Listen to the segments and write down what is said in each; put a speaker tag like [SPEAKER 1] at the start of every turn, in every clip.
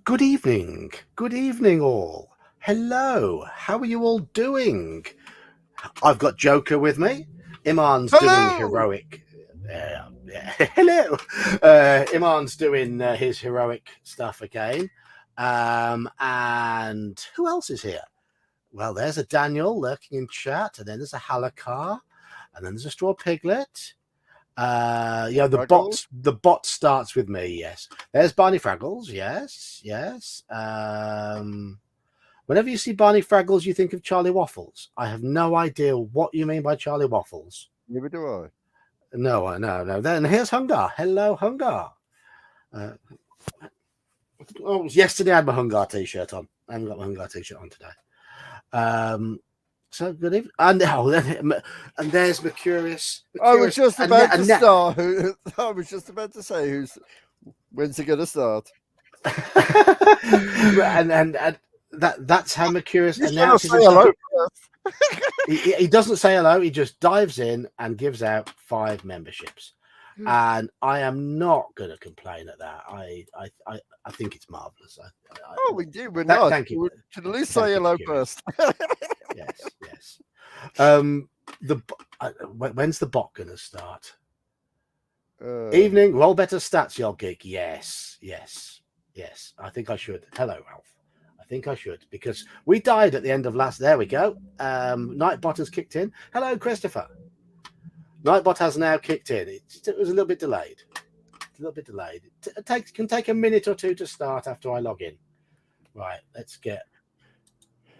[SPEAKER 1] Good evening. Good evening, all. Hello. How are you all doing? I've got Joker with me. Iman's doing
[SPEAKER 2] Hello!
[SPEAKER 1] heroic. Hello. Iman's doing his heroic stuff again. And who else is here? Well, there's a Daniel lurking in chat, and then there's a Halakar, and then there's a Straw Piglet.
[SPEAKER 2] Fraggles?
[SPEAKER 1] The bot starts with me. Yes, there's Barney Fraggles. Yes. Whenever you see Barney Fraggles, you think of Charlie Waffles. I have no idea what you mean by Charlie Waffles.
[SPEAKER 2] Neither do I.
[SPEAKER 1] No. Then here's Hungar. Hello, Hungar. Yesterday I had my Hungar t-shirt on. I haven't got my Hungar t-shirt on today. So good evening. And there's Mercurius.
[SPEAKER 2] I was just about to start. I was just about to say when's it going to start?
[SPEAKER 1] and that's how Mercurius
[SPEAKER 2] announces hello.
[SPEAKER 1] He doesn't say hello. He just dives in and gives out 5 memberships, and I am not going to complain at that. I think it's marvelous.
[SPEAKER 2] We do. We're not.
[SPEAKER 1] Thank you.
[SPEAKER 2] We should at least say hello first.
[SPEAKER 1] Yes. When's the bot going to start? Evening. Roll better stats, your geek. Yes. I think I should. Hello, Ralph. I think I should, because we died at the end of last. There we go. Nightbot has kicked in. Hello, Christopher. Nightbot has now kicked in. It was a little bit delayed. It can take a minute or two to start after I log in. Right, let's get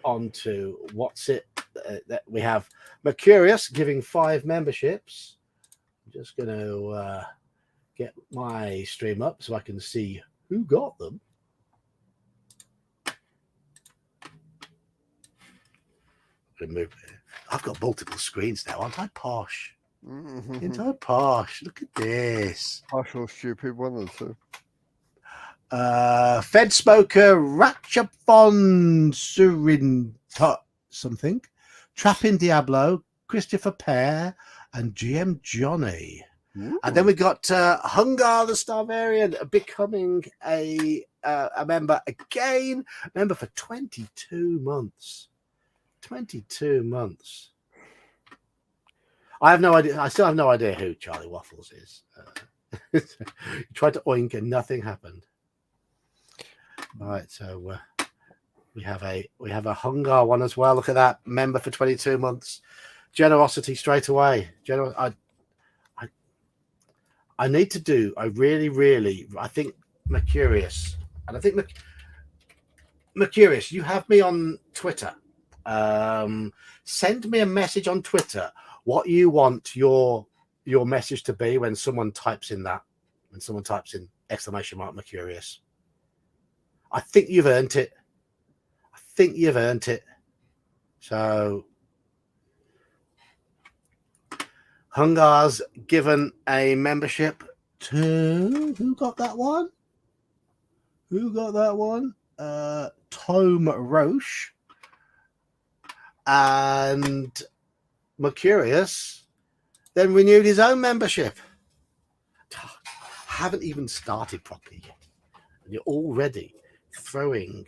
[SPEAKER 1] on to what's it that we have. Mercurius giving 5 memberships. I'm just going to get my stream up so I can see who got them. I've got multiple screens now. Aren't I posh? Aren't I posh? Look at this.
[SPEAKER 2] Posh or stupid, one or two.
[SPEAKER 1] Fed Smoker, Ratchapon Surintot something, Trapping Diablo, Christopher Pear, and GM Johnny. Ooh. And then we got Hungar the Starvarian becoming a member again, member for 22 months. 22 months. I have no idea. I still have no idea who Charlie Waffles is. You tried to oink and nothing happened. All right, so we have a Hungar one as well. Look at that, member for 22 months. Generosity straight away. I need to do. I really. I think Mercurius, and I think Mercurius, you have me on Twitter. Send me a message on Twitter what you want your message to be when someone types in exclamation mark Mercurius. I think you've earned it. So Hungar's given a membership to who got that one? Tome Roche. And Mercurius then renewed his own membership. Haven't even started properly yet, and you're already throwing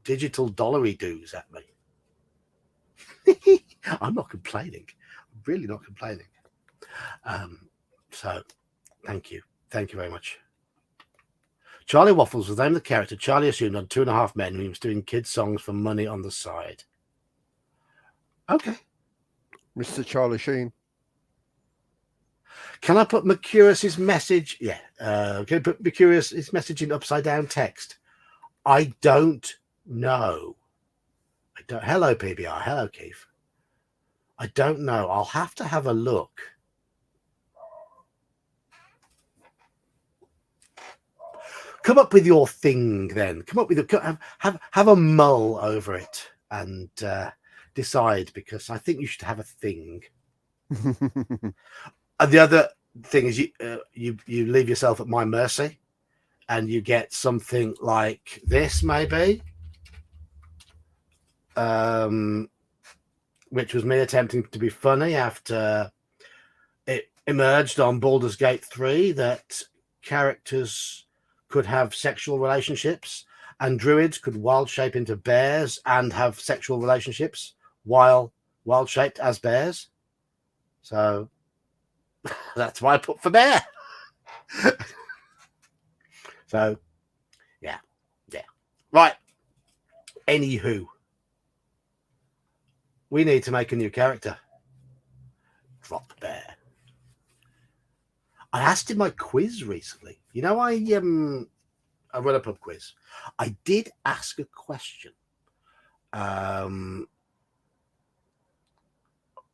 [SPEAKER 1] digital dollary doos at me. I'm not complaining. I'm really not complaining. So thank you very much. Charlie Waffles was named the character Charlie assumed on 2.5 Men when he was doing kids' songs for money on the side. Okay.
[SPEAKER 2] Mr. Charlie Sheen.
[SPEAKER 1] Can I put Mercurius's message? Yeah. Can I put Mercurius's message in upside down text? I don't know. Hello, PBR. Hello, Keith. I don't know. I'll have to have a look. Come up with your thing then. Come up with have a mull over it and decide, because I think you should have a thing. And the other thing is you leave yourself at my mercy, and you get something like this maybe, which was me attempting to be funny after it emerged on Baldur's Gate 3 that characters could have sexual relationships, and druids could wild shape into bears and have sexual relationships while wild shaped as bears. So that's why I put for bear. So, yeah. Right. Anywho, we need to make a new character. Drop bear. I asked in my quiz recently. You know, I run a pub quiz. I did ask a question.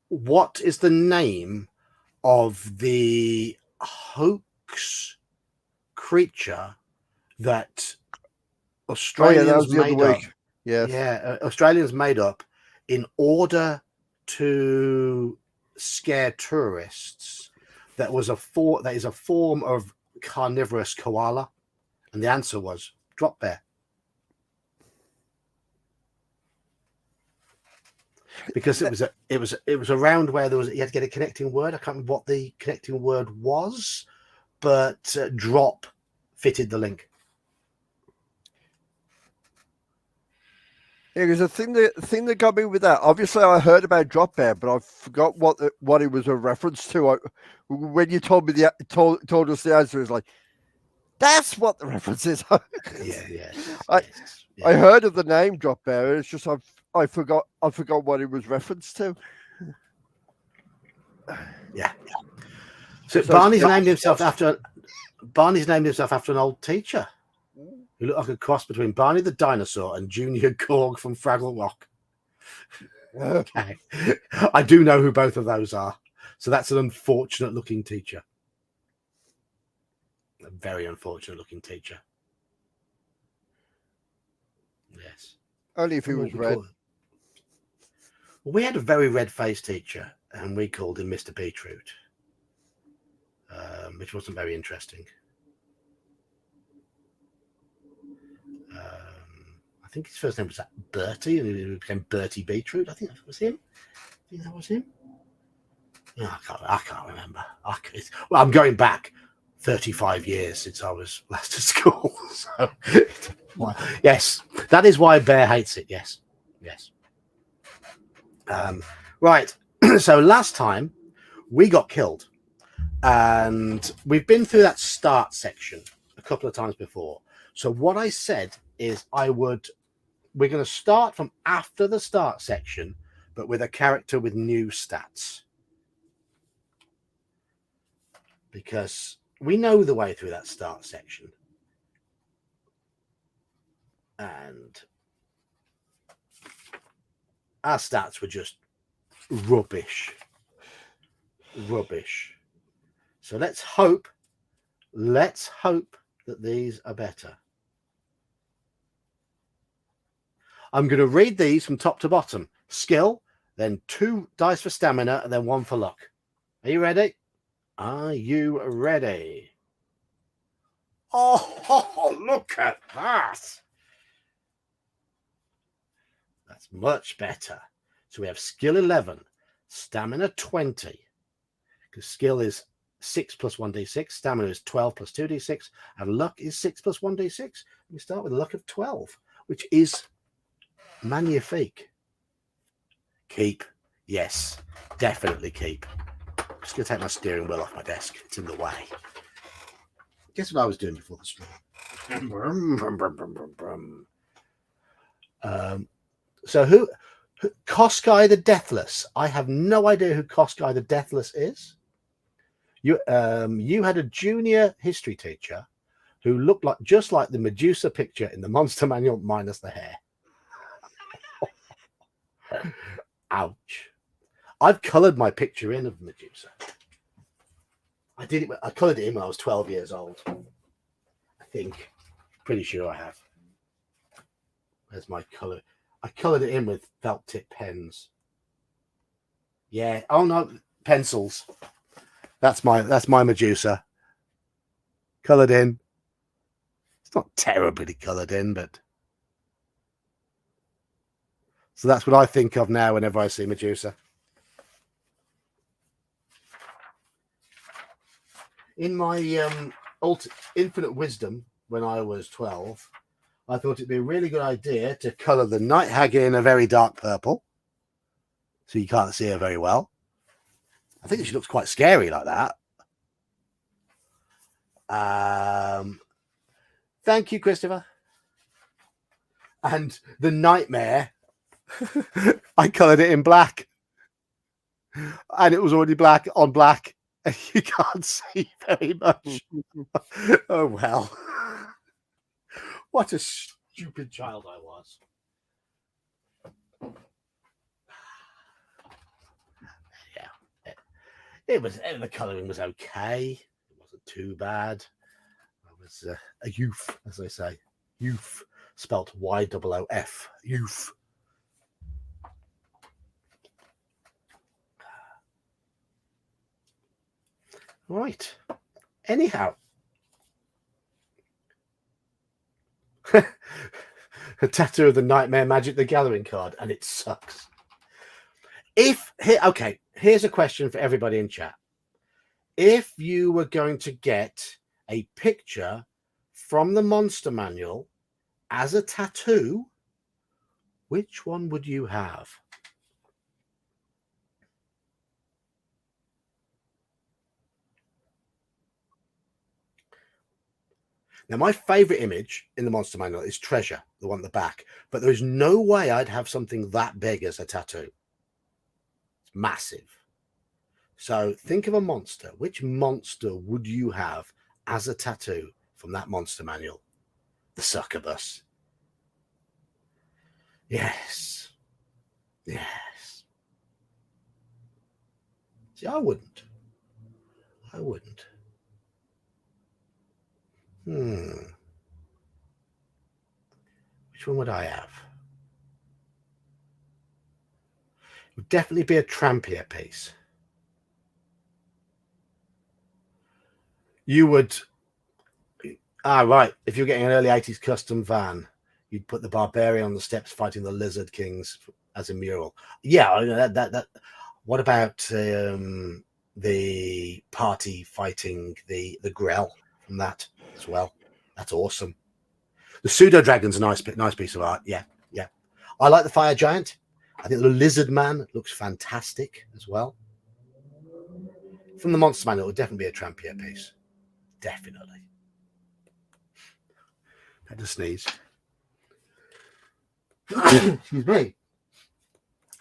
[SPEAKER 1] What is the name of the hoax creature that Australians made up? Yeah, Australians made up in order to scare tourists. That is a form of carnivorous koala, and the answer was drop bear. Because it was around where you had to get a connecting word. I can't remember what the connecting word was, but drop fitted the link.
[SPEAKER 2] Yeah, because the thing that got me with that, obviously I heard about drop bear, but I forgot what it was a reference to. When you told me told us the answer, is like, that's what the reference is.
[SPEAKER 1] Yeah.
[SPEAKER 2] I heard of the name drop bear. It's just I forgot what it was referenced to.
[SPEAKER 1] Yeah. So Barney's named himself after an old teacher who looked like a cross between Barney the dinosaur and Junior Korg from Fraggle Rock. Okay. I do know who both of those are. So that's an unfortunate looking teacher. A very unfortunate looking teacher. Yes.
[SPEAKER 2] Only if he was red.
[SPEAKER 1] Well, we had a very red-faced teacher, and we called him Mr. Beetroot, which wasn't very interesting. I think his first name was Bertie, and he became Bertie Beetroot. I think that was him. No, I can't remember. Well, I'm going back 35 years since I was last at school. So, yes, that is why Bear hates it. Yes. Right. So last time we got killed, and we've been through that start section a couple of times before. So what I said is we're going to start from after the start section, but with a character with new stats. Because we know the way through that start section. And our stats were just rubbish. So let's hope that these are better. I'm going to read these from top to bottom. Skill, then 2 dice for stamina, and then 1 for luck. Are you ready? Are you ready? Oh, look at that. That's much better. So we have skill 11, stamina 20. Because skill is 6 plus 1d6, stamina is 12 plus 2d6, and luck is 6 plus 1d6. We start with a luck of 12, which is magnifique. Keep. Yes, definitely keep. I'm just going to take my steering wheel off my desk. It's in the way. Guess what I was doing before the stream? So who Koskei the Deathless? I have no idea who Koskei the Deathless is. You had a junior history teacher who looked just like the Medusa picture in the Monster Manual minus the hair. Ouch. I've coloured my picture in of Medusa. I coloured it in when I was 12 years old. I think. Pretty sure I have. There's my colour. I coloured it in with felt tip pens. Yeah. Oh no, pencils. That's my Medusa. Coloured in. It's not terribly coloured in, but so that's what I think of now whenever I see Medusa. In my infinite wisdom, when I was 12, I thought it'd be a really good idea to colour the Night Hag in a very dark purple, so you can't see her very well. I think she looks quite scary like that. Thank you, Christopher. And the Nightmare, I coloured it in black, and it was already black on black, and you can't see very much. Oh well. What a stupid child I was. Yeah. It was, the colouring was okay. It wasn't too bad. I was a youth, as they say. Youth, spelt Y-O-O-F. Youth. Right. Anyhow. A tattoo of the Nightmare Magic the Gathering card, and it sucks. Okay, here's a question for everybody in chat. If you were going to get a picture from the Monster Manual as a tattoo, which one would you have? Now, my favorite image in the Monster Manual is Treasure, the one at the back, but there is no way I'd have something that big as a tattoo. It's massive. So think of a monster. Which monster would you have as a tattoo from that Monster Manual? The succubus. Yes. Yes. See, I wouldn't. Which one would I have? It would definitely be a Trampier piece. You would... right. If you're getting an early 80s custom van, you'd put the Barbarian on the steps fighting the Lizard Kings as a mural. Yeah, that. What about the party fighting the Grell from that as well? That's awesome. The Pseudo Dragon's a nice piece of art. Yeah. I like the Fire Giant. I think the Lizard Man looks fantastic as well. From the Monster Manual, it would definitely be a Trampier piece. Definitely. Had to sneeze. Excuse me.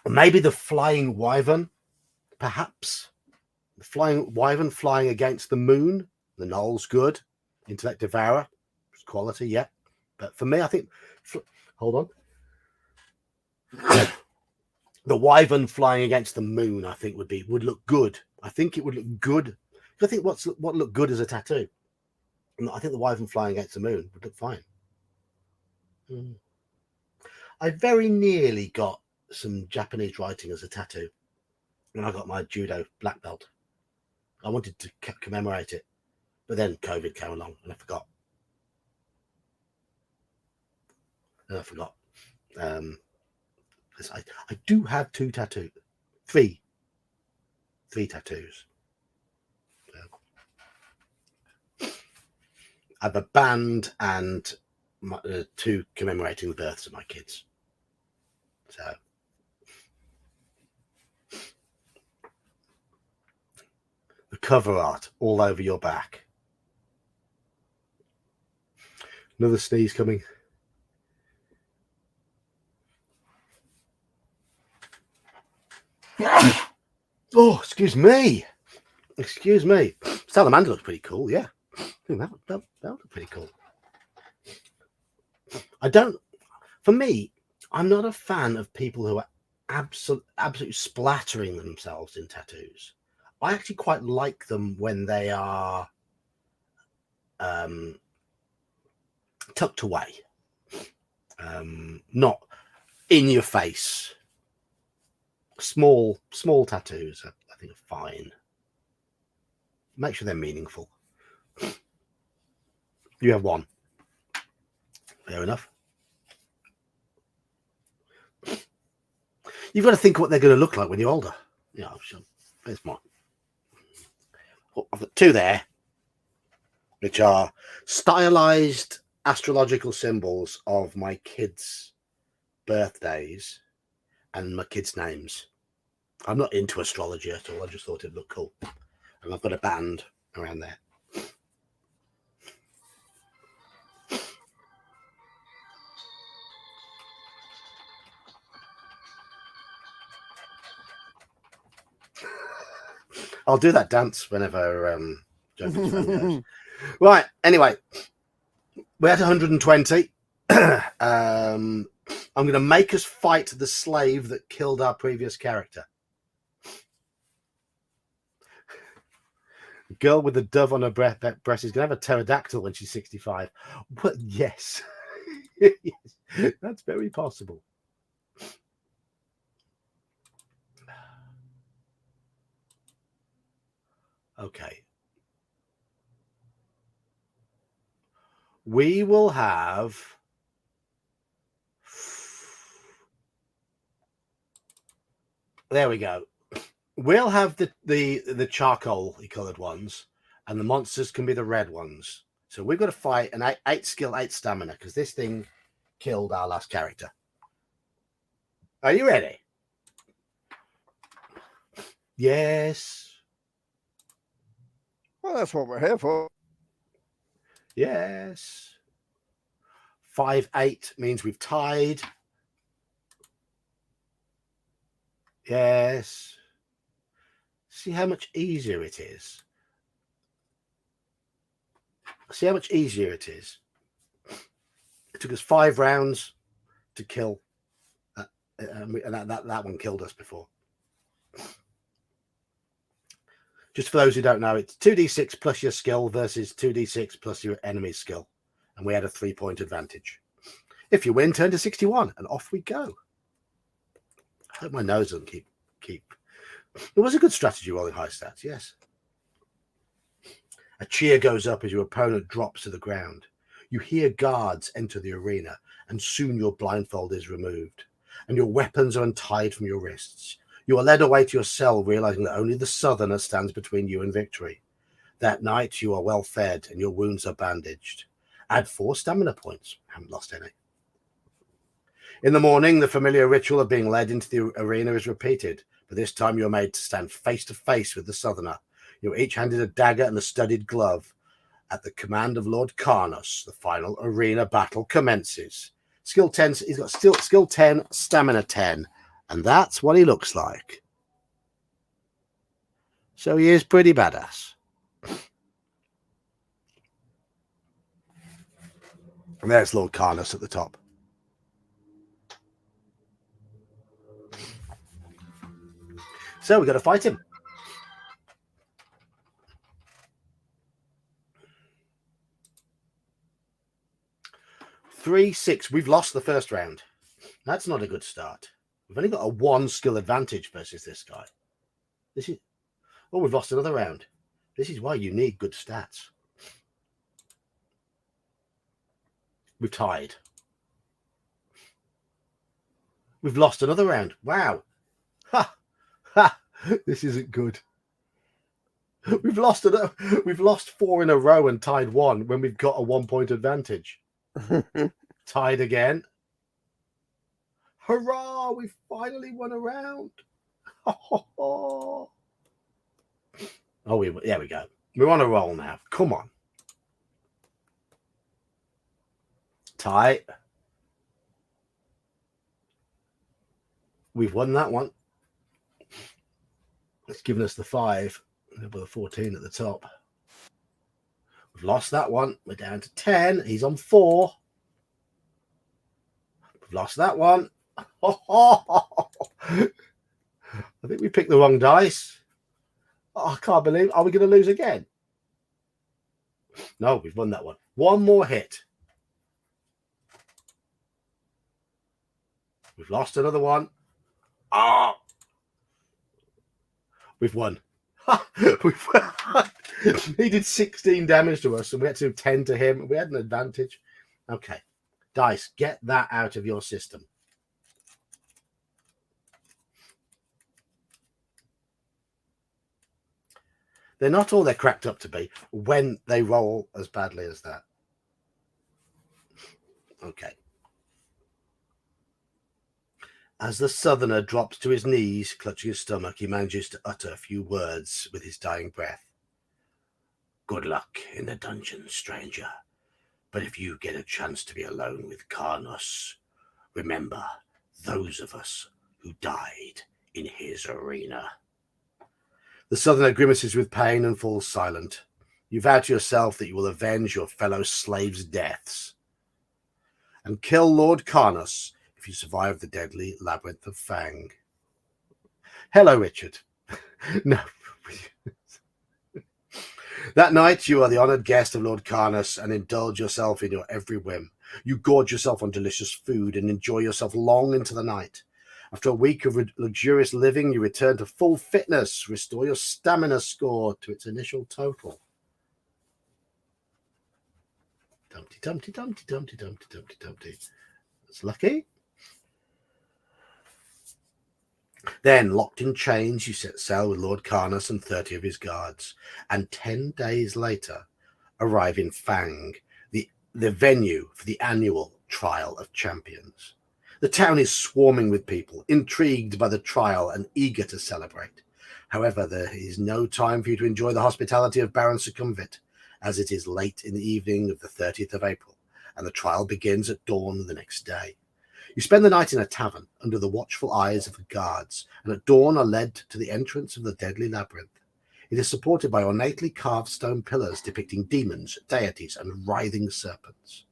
[SPEAKER 1] Maybe the Flying Wyvern, perhaps. The Flying Wyvern flying against the moon. The Knoll's good. Intellect Devourer. It's quality, yeah. But for me, I think... Hold on. The Wyvern flying against the moon, I think, would look good. I think it would look good. I think what looked good as a tattoo. I think the Wyvern flying against the moon would look fine. I very nearly got some Japanese writing as a tattoo when I got my judo black belt. I wanted to commemorate it, but then COVID came along and I forgot. I do have three tattoos. I have a band and two commemorating the births of my kids. So the cover art all over your back. Another sneeze coming. Oh, excuse me. Salamander looks pretty cool, yeah. That looked pretty cool. For me, I'm not a fan of people who are absolutely splattering themselves in tattoos. I actually quite like them when they are tucked away, not in your face. Small tattoos, I think, are fine. Make sure they're meaningful. You have one. Fair enough. You've got to think what they're going to look like when you're older. Yeah, sure. There's more. Oh, I've got two there. which are stylized astrological symbols of my kids' birthdays and my kids' names. I'm not into astrology at all. I just thought it'd look cool. And I've got a band around there. I'll do that dance whenever Joker's friend goes. Right, anyway, we're at 120. I'm going to make us fight the slave that killed our previous character. The girl with the dove on her breast is going to have a pterodactyl when she's 65. Well, yes. Yes, that's very possible. Okay. We will have... There we go. We'll have the charcoal-y coloured ones, and the monsters can be the red ones. So we've got to fight an 8 skill, 8 stamina, because this thing killed our last character. Are you ready? Yes.
[SPEAKER 2] Well, that's what we're here for.
[SPEAKER 1] Yes. 5, 8 means we've tied. Yes. See how much easier it is. See how much easier it is. It took us 5 rounds to kill. And that one killed us before. Just for those who don't know, it's 2d6 plus your skill versus 2d6 plus your enemy's skill. And we had a 3-point advantage. If you win, turn to 61 and off we go. I hope my nose doesn't keep. It was a good strategy rolling high stats, yes. A cheer goes up as your opponent drops to the ground. You hear guards enter the arena, and soon your blindfold is removed, and your weapons are untied from your wrists. You are led away to your cell, realizing that only the Southerner stands between you and victory. That night, you are well fed, and your wounds are bandaged. Add 4 stamina points. Haven't lost any. In the morning, the familiar ritual of being led into the arena is repeated, but this time you're made to stand face to face with the Southerner. You're each handed a dagger and a studded glove. At the command of Lord Karnos, the final arena battle commences. Skill 10, he's got skill 10, stamina 10, and that's what he looks like. So he is pretty badass. And there's Lord Karnos at the top. So we've got to fight him. 3-6. We've lost the first round. That's not a good start. We've only got a 1 skill advantage versus this guy. We've lost another round. This is why you need good stats. We've tied. We've lost another round. Wow. Ha! Ha! This isn't good. We've lost 4 in a row and tied 1 when we've got a 1-point advantage. Tied again. Hurrah! We finally won a round. Oh, there we go. We're on a roll now. Come on. Tie. We've won that one. It's given us the 5 with a 14 at the top. We've lost that one. We're down to 10. He's on 4. We've lost that one. I think we picked the wrong dice. Oh, I can't believe. Are we going to lose again? No, we've won that one. One more hit. We've lost another one. Oh, we've won. We've won. He did 16 damage to us, and we had to do 10 to him. We had an advantage. Okay. Dice, get that out of your system. They're not all they're cracked up to be when they roll as badly as that. Okay. As the Southerner drops to his knees, clutching his stomach, he manages to utter a few words with his dying breath. Good luck in the dungeon, stranger. But if you get a chance to be alone with Karnos, remember those of us who died in his arena. The Southerner grimaces with pain and falls silent. You vow to yourself that you will avenge your fellow slaves' deaths and kill Lord Karnos if you survive the deadly labyrinth of Fang. Hello, Richard. No. That night, you are the honoured guest of Lord Karnos and indulge yourself in your every whim. You gorge yourself on delicious food and enjoy yourself long into the night. After a week of luxurious living, you return to full fitness, restore your stamina score to its initial total. Dumpty, dumpty, dumpty, dumpty, dumpty, dumpty, dumpty. That's lucky. Then, locked in chains, you set sail with Lord Karnos and 30 of his guards, and 10 days later arrive in Fang, the venue for the annual Trial of Champions. The town is swarming with people, intrigued by the trial and eager to celebrate. However, there is no time for you to enjoy the hospitality of Baron Succumvit, as it is late in the evening of the 30th of April, and the trial begins at dawn the next day. You spend the night in a tavern under the watchful eyes of the guards, and at dawn are led to the entrance of the deadly labyrinth. It is supported by ornately carved stone pillars depicting demons, deities, and writhing serpents.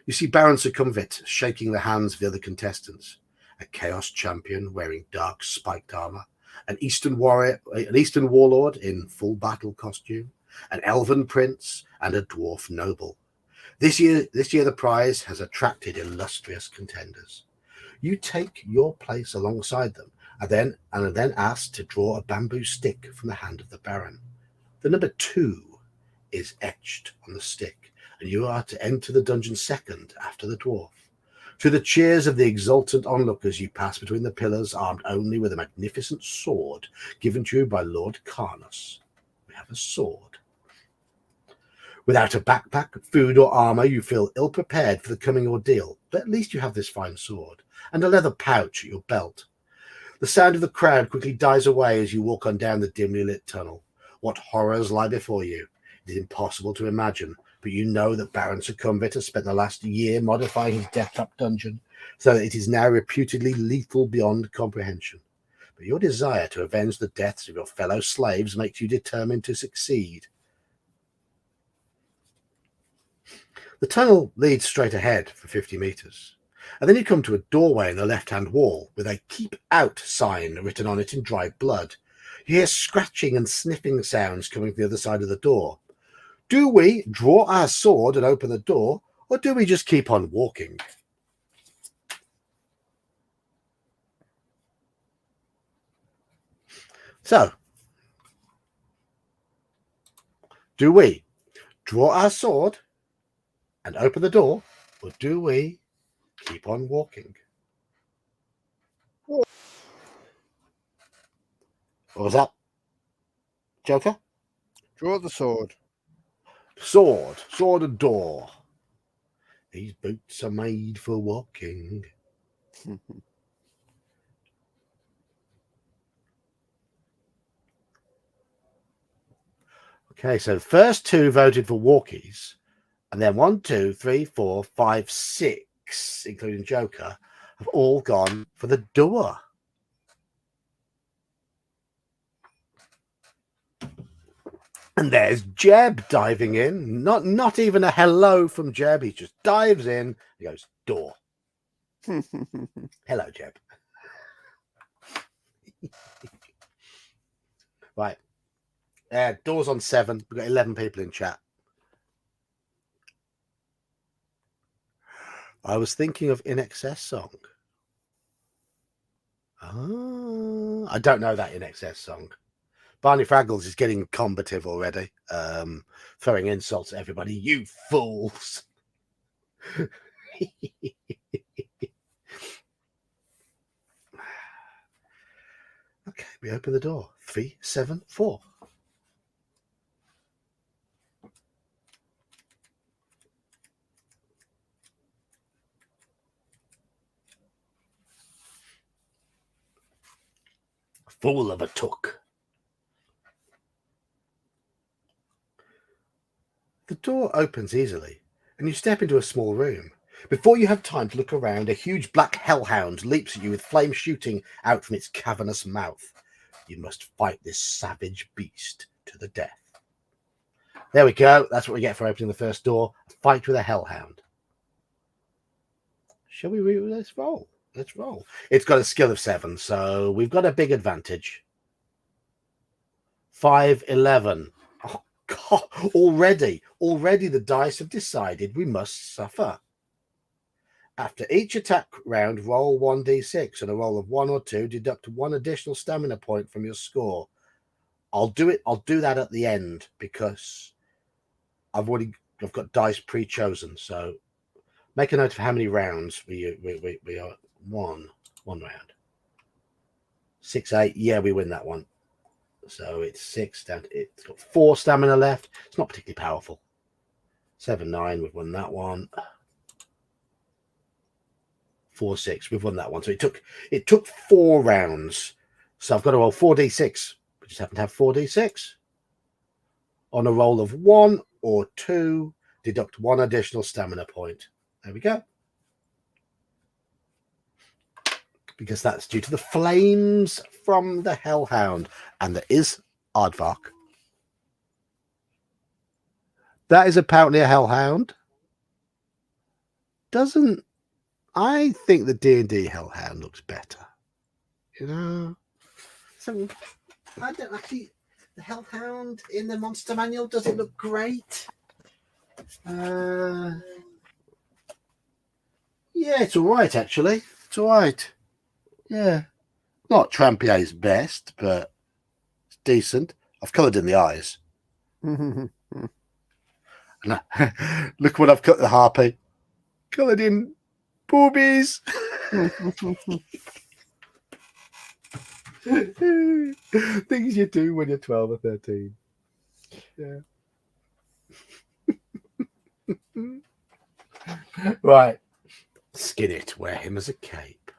[SPEAKER 1] You see Baron Succumvit shaking the hands of the other contestants, a chaos champion wearing dark spiked armor, an Eastern warlord in full battle costume, an elven prince, and a dwarf noble. This year the prize has attracted illustrious contenders. You take your place alongside them and are then asked to draw a bamboo stick from the hand of the Baron. The number 2 is etched on the stick, and you are to enter the dungeon second after the dwarf. To the cheers of the exultant onlookers, you pass between the pillars, armed only with a magnificent sword given to you by Lord Karnos. We have a sword. Without a backpack, food, or armor, you feel ill-prepared for the coming ordeal, but at least you have this fine sword, and a leather pouch at your belt. The sound of the crowd quickly dies away as you walk on down the dimly lit tunnel. What horrors lie before you? It is impossible to imagine, but you know that Baron Succumvit has spent the last year modifying his death trap dungeon so that it is now reputedly lethal beyond comprehension. But your desire to avenge the deaths of your fellow slaves makes you determined to succeed. The tunnel leads straight ahead for 50 meters, and then you come to a doorway in the left-hand wall with a "Keep Out" sign written on it in dried blood. You hear scratching and sniffing sounds coming from the other side of the door. Do we draw our sword and open the door, or do we just keep on walking? So, do we draw our sword and open the door, or do we keep on walking? What was that, Joker?
[SPEAKER 2] Draw the sword.
[SPEAKER 1] Sword and door. These boots are made for walking. Okay, so the first 2 voted for walkies, and then 1, 2, 3, 4, 5, 6, including Joker, have all gone for the door. And there's Jeb diving in. Not even a hello from Jeb. He just dives in. He goes, door. Hello, Jeb. Right. Doors on 7. We've got 11 people in chat. I was thinking of In Excess song. I don't know that In Excess song. Barney Fraggles is getting combative already, throwing insults at everybody. You fools! Okay, we open the door. 3, 7, 4. Fool of a took. The door opens easily, and you step into a small room. Before you have time to look around, a huge black hellhound leaps at you with flames shooting out from its cavernous mouth. You must fight this savage beast to the death. There we go. That's what we get for opening the first door. A fight with a hellhound. Shall we let's roll? Let's roll. It's got a skill of 7, so we've got a big advantage. 5, 11. Oh, God. Already the dice have decided we must suffer. After each attack round, roll 1d6. On a roll of 1 or 2, deduct 1 additional stamina point from your score. I'll do that at the end because I've got dice pre-chosen. So make a note of how many rounds we are. One round. 6, 8. Yeah, we win that one. So it's 6 down. It's got 4 stamina left. It's not particularly powerful. 7, 9. We've won that one. 4, 6. We've won that one. So it took 4 rounds. So I've got to roll 4d6. We just happen to have 4d6. On a roll of 1 or 2, deduct 1 additional stamina point. There we go. Because that's due to the flames from the hellhound. And there is Aardvark. That is apparently a hellhound. I think the D&D hellhound looks better. You know? So I don't actually... The hellhound in the monster manual, does it look great? Yeah, it's all right, actually. It's all right. Yeah. Not Trampier's best, but it's decent. I've coloured in the eyes. Look what I've cut the harpy. Coloured in boobies. Things you do when you're 12 or 13. Yeah. Right. Skin it. Wear him as a cape.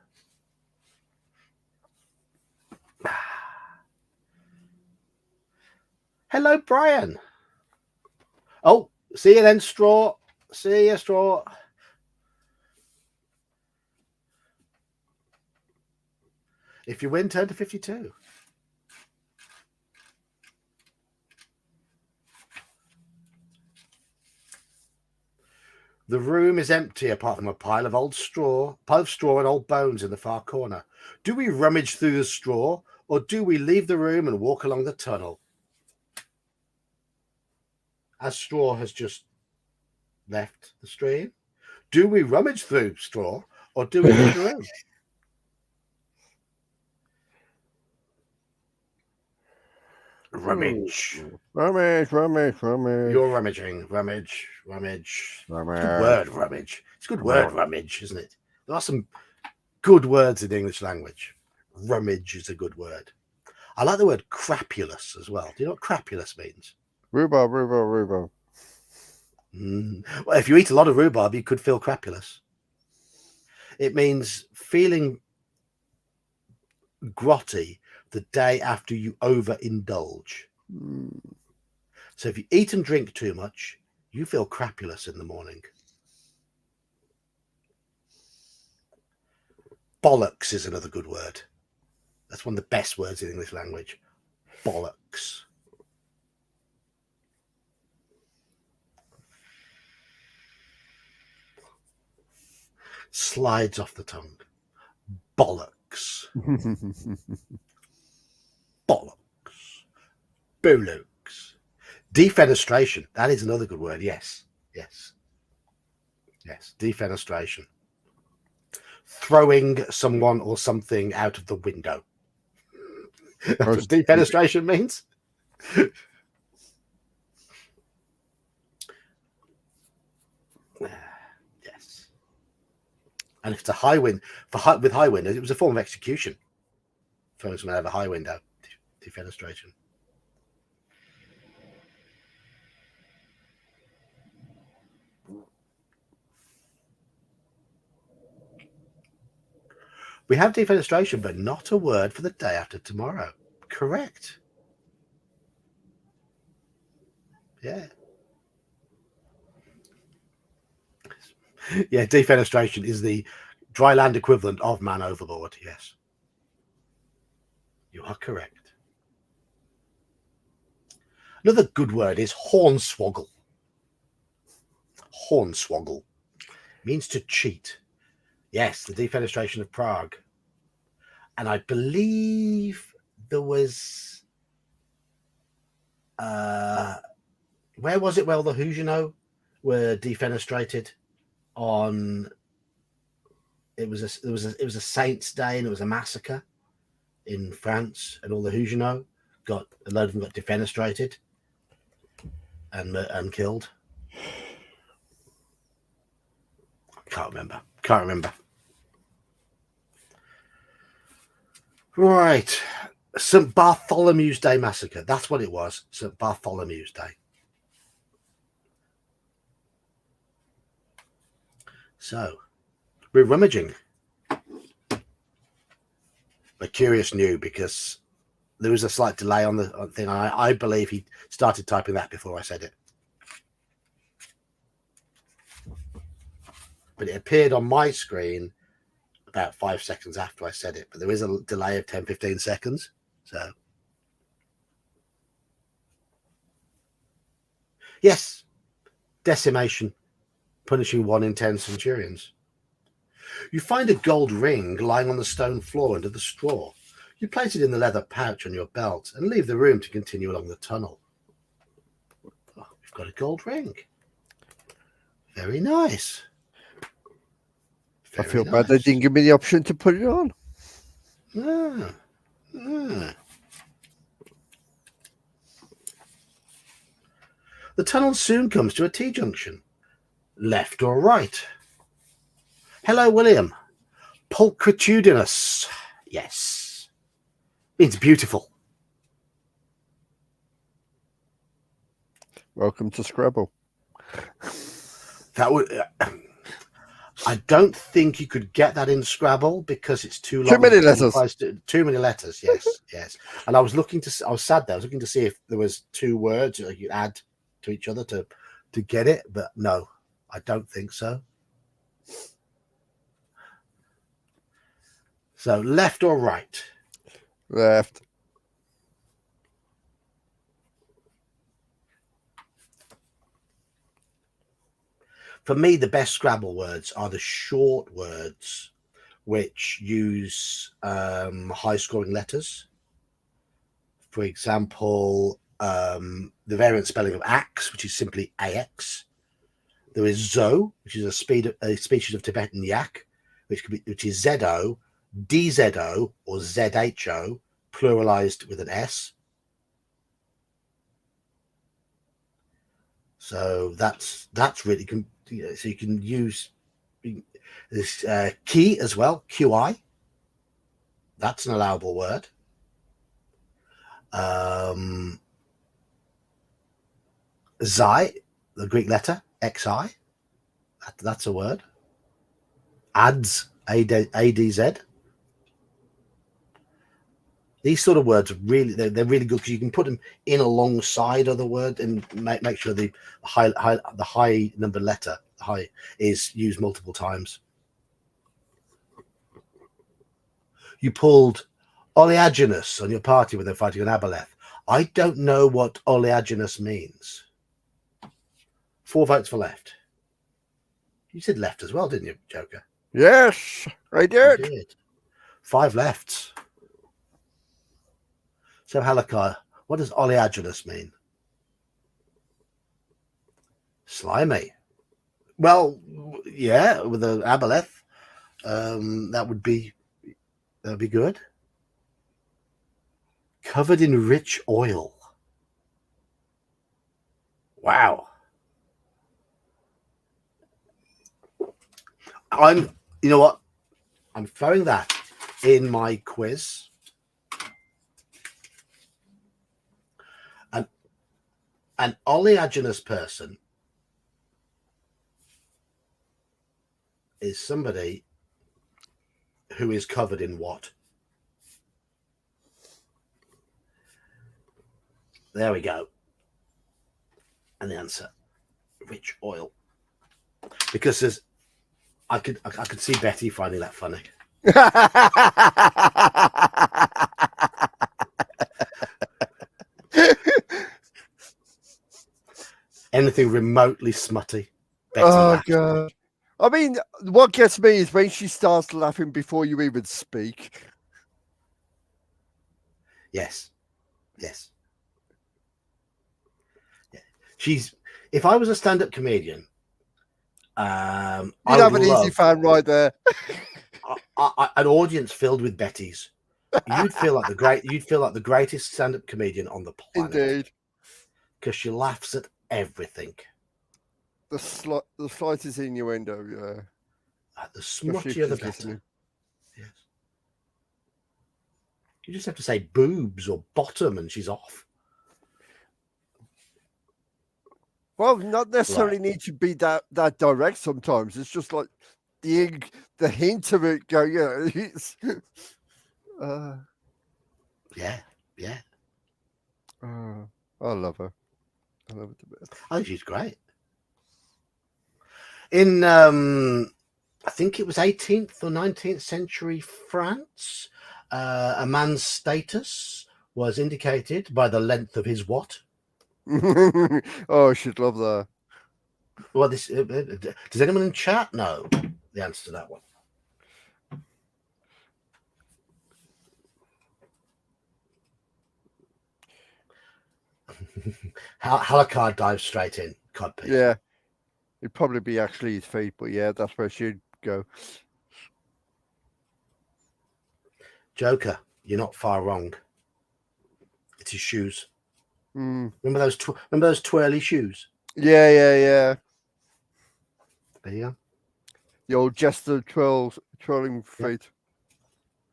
[SPEAKER 1] Hello, Brian. Oh, see you then, Straw. See you, Straw. If you win, turn to 52. The room is empty apart from a pile of straw and old bones in the far corner. Do we rummage through the straw or do we leave the room and walk along the tunnel? As Straw has just left the stream, do we rummage through straw or do we leave the room? Rummage.
[SPEAKER 2] Rummage.
[SPEAKER 1] You're rummaging. Rummage. It's a good word, rummage. It's a good word, rummage, isn't it? There are some good words in the English language. Rummage is a good word. I like the word crapulous as well. Do you know what crapulous means?
[SPEAKER 2] Rhubarb.
[SPEAKER 1] Well, if you eat a lot of rhubarb, you could feel crapulous. It means feeling grotty the day after you overindulge. So if you eat and drink too much, you feel crapulous in the morning. Bollocks is another good word. That's one of the best words in English language. Bollocks. Slides off the tongue. Bollocks. Bollocks. Bollocks. Defenestration. That is another good word. Yes. Defenestration. Throwing someone or something out of the window. That's what defenestration means. Yes. And if it's a high wind, with high wind, it was a form of execution. Throwing someone out of a high window. Defenestration. We have defenestration, but not a word for the day after tomorrow. Correct. Yeah. Yeah, defenestration is the dry land equivalent of man overboard. Yes. You are correct. Another good word is hornswoggle. Hornswoggle means to cheat. Yes, the defenestration of Prague. And I believe there was where was it? Well, the Huguenots were defenestrated on. It was a Saints' Day, and it was a massacre in France, and all the Huguenots got a load of them got defenestrated and killed. Can't remember. Right, St. Bartholomew's Day massacre. That's what it was. St. Bartholomew's Day. So we're rummaging. But Curious knew because there was a slight delay on the thing. I believe he started typing that before I said it. But it appeared on my screen about 5 seconds after I said it. But there is a delay of 10-15 seconds. So, yes, decimation, punishing 1 in 10 centurions. You find a gold ring lying on the stone floor under the straw. You place it in the leather pouch on your belt and leave the room to continue along the tunnel. Oh, we've got a gold ring. Very nice.
[SPEAKER 2] I feel bad they didn't give me the option to put it on.
[SPEAKER 1] The tunnel soon comes to a T-junction. Left or right? Hello, William. Pulchritudinous. Yes. Means beautiful.
[SPEAKER 2] Welcome to Scrabble.
[SPEAKER 1] That would... I don't think you could get that in Scrabble because it's too long.
[SPEAKER 2] Too many letters.
[SPEAKER 1] Too many letters. Yes, yes. And I was sad there. I was looking to see if there was 2 words that you add to each other to get it, but no, I don't think so. So left or right?
[SPEAKER 2] Left.
[SPEAKER 1] For me, the best Scrabble words are the short words which use high-scoring letters. For example, the variant spelling of axe, which is simply AX. There is Zo, which is a species of Tibetan yak, which is ZO, DZO, or ZHO, pluralized with an S. So that's really so you can use this key as well, QI. That's an allowable word. Xi, the Greek letter XI. That's a word. Ads, ADZ. These sort of words are really they're really good because you can put them in alongside other words and make sure the high number letter high is used multiple times. You pulled oleaginous on your party when they're fighting an aboleth. I don't know what oleaginous means. 4 votes for left. You said left as well, didn't you, Joker?
[SPEAKER 2] Yes, I did.
[SPEAKER 1] You did. 5 lefts. So, Halakha, what does oleaginous mean? Slimy. Well, yeah, with an aboleth, that would be good. Covered in rich oil. Wow. You know what? I'm throwing that in my quiz. An oleaginous person is somebody who is covered in what? There we go. And the answer, rich oil. Because I could see Betty finding that funny. Anything remotely smutty. Betty laughed.
[SPEAKER 2] God. I mean, what gets me is when she starts laughing before you even speak.
[SPEAKER 1] Yes. Yeah. If I was a stand-up comedian,
[SPEAKER 2] You'd have an easy fan right there.
[SPEAKER 1] An audience filled with Bettys. You'd feel like the greatest stand-up comedian on the planet.
[SPEAKER 2] Indeed.
[SPEAKER 1] Because she laughs at everything.
[SPEAKER 2] The slightest innuendo, yeah.
[SPEAKER 1] The smuttier the better. Yes. You just have to say boobs or bottom and she's off.
[SPEAKER 2] Well, not necessarily need to be that direct sometimes. It's just like the hint of it go, yeah.
[SPEAKER 1] Yeah.
[SPEAKER 2] I love her. I love it a bit.
[SPEAKER 1] I think she's great. In I think it was 18th or 19th century France, a man's status was indicated by the length of his what?
[SPEAKER 2] Oh, I should love that.
[SPEAKER 1] Well, does anyone in chat know the answer to that one? Halakar dives straight in. Codpiece.
[SPEAKER 2] Yeah, it'd probably be actually his feet, but yeah, that's where she'd go.
[SPEAKER 1] Joker, you're not far wrong. It's his shoes. Remember those twirly shoes?
[SPEAKER 2] Yeah.
[SPEAKER 1] There you go.
[SPEAKER 2] The old Jester twirling feet.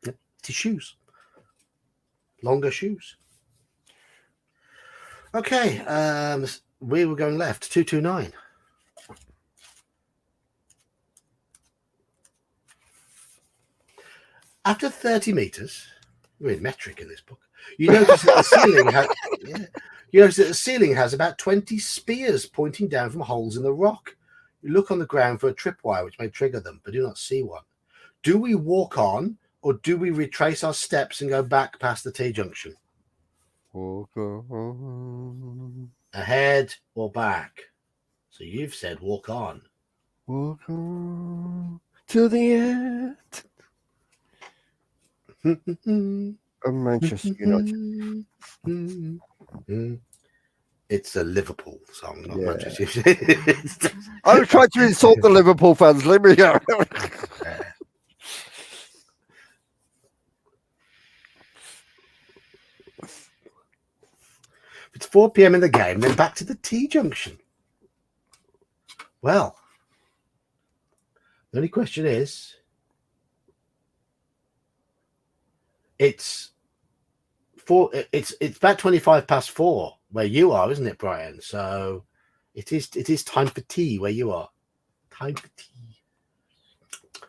[SPEAKER 1] Yep. It's his shoes. Longer shoes. Okay, we were going left. 229. After 30 meters, we're in metric in this book. You notice that the ceiling has about 20 spears pointing down from holes in the rock. You look on the ground for a tripwire which may trigger them, but do not see one. Do we walk on, or do we retrace our steps and go back past the T-junction?
[SPEAKER 2] Walk on.
[SPEAKER 1] Ahead or back? So you've said walk on.
[SPEAKER 2] Walk on to the end. Manchester United.
[SPEAKER 1] It's a Liverpool song, not Manchester.
[SPEAKER 2] I was trying to insult the Liverpool fans. Let me go.
[SPEAKER 1] It's 4 p.m. in the game, then back to the T-junction. Well, the only question is, it's about 25 past 4 where you are, isn't it, Brian? So it is time for tea where you are. Time for tea.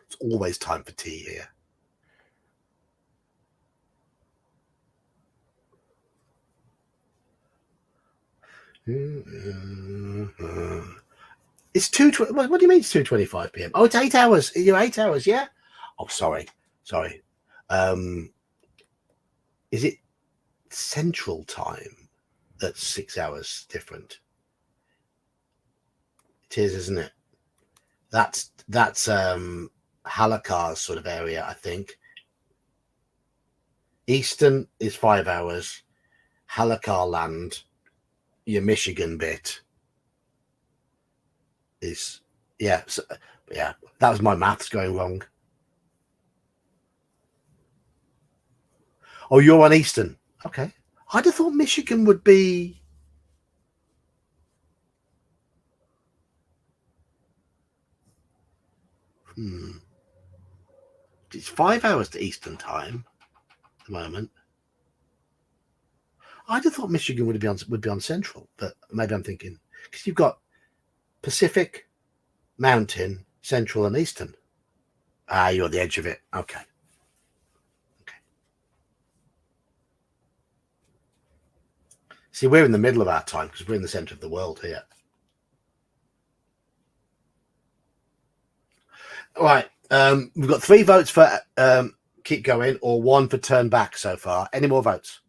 [SPEAKER 1] It's always time for tea here. It's 2:20. What do you mean it's 2:25 p.m.? Oh, it's 8 hours. You're 8 hours, yeah? Oh, sorry. Is it Central Time that's 6 hours different? It is, isn't it? That's Halakar's sort of area, I think. Eastern is 5 hours. Halakar land, your Michigan bit is that was my maths going wrong. Oh, you're on Eastern. Okay. I'd have thought Michigan would be It's 5 hours to Eastern Time at the moment. I'd have thought Michigan would be on Central, but maybe I'm thinking because you've got Pacific, Mountain, Central, and Eastern. You're on the edge of it. Okay, See, we're in the middle of our time because we're in the centre of the world here. All right. We've got 3 votes for keep going or 1 for turn back so far. Any more votes?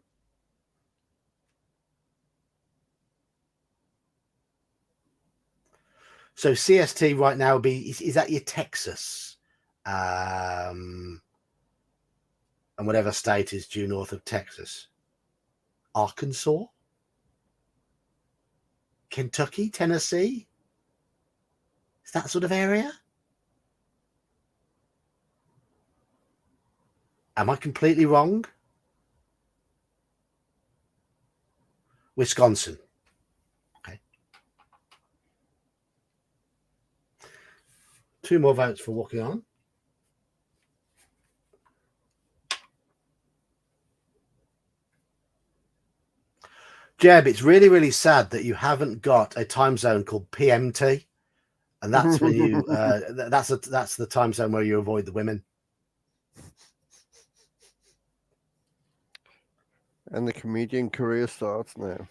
[SPEAKER 1] So CST right now would be, is that your Texas? And whatever state is due north of Texas. Arkansas? Kentucky? Tennessee? Is that sort of area? Am I completely wrong? Wisconsin. Okay. 2 more votes for walking on. Jeb, it's really, really sad that you haven't got a time zone called PMT, and that's when you that's the time zone where you avoid the women.
[SPEAKER 2] And the comedian career starts now.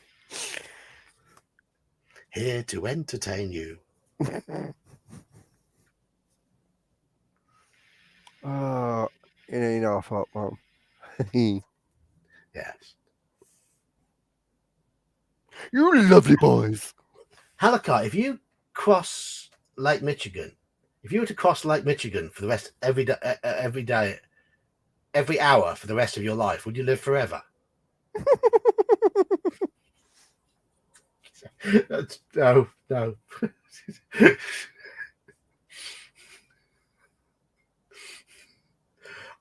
[SPEAKER 1] Here to entertain you.
[SPEAKER 2] Oh, it ain't our fault, Mom.
[SPEAKER 1] Yes.
[SPEAKER 2] You lovely boys.
[SPEAKER 1] Halakar, if you cross Lake Michigan, if you were to cross Lake Michigan for the rest every day, every hour for the rest of your life, would you live forever? No.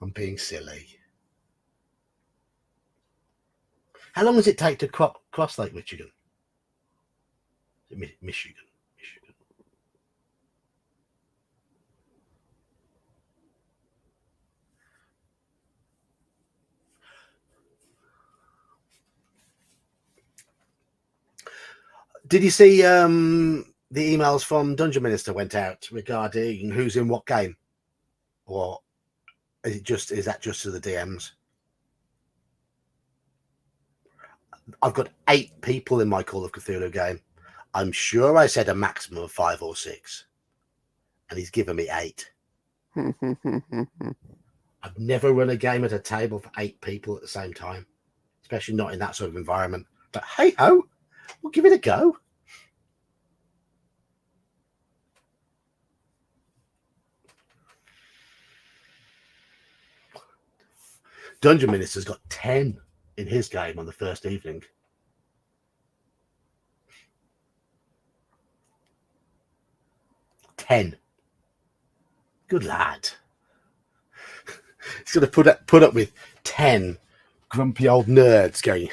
[SPEAKER 1] I'm being silly. How long does it take to cross Lake Michigan? Michigan. Did you see the emails from Dungeon Minister went out regarding who's in what game? Or is that just to the DMs? I've got 8 people in my Call of Cthulhu game. I'm sure I said a maximum of 5 or 6. And he's given me 8. I've never run a game at a table for 8 people at the same time, especially not in that sort of environment. But hey ho, we'll give it a go. Dungeon Minister's got 10 in his game on the first evening. Ten. Good lad. He's going to put up with 10 grumpy old nerds going,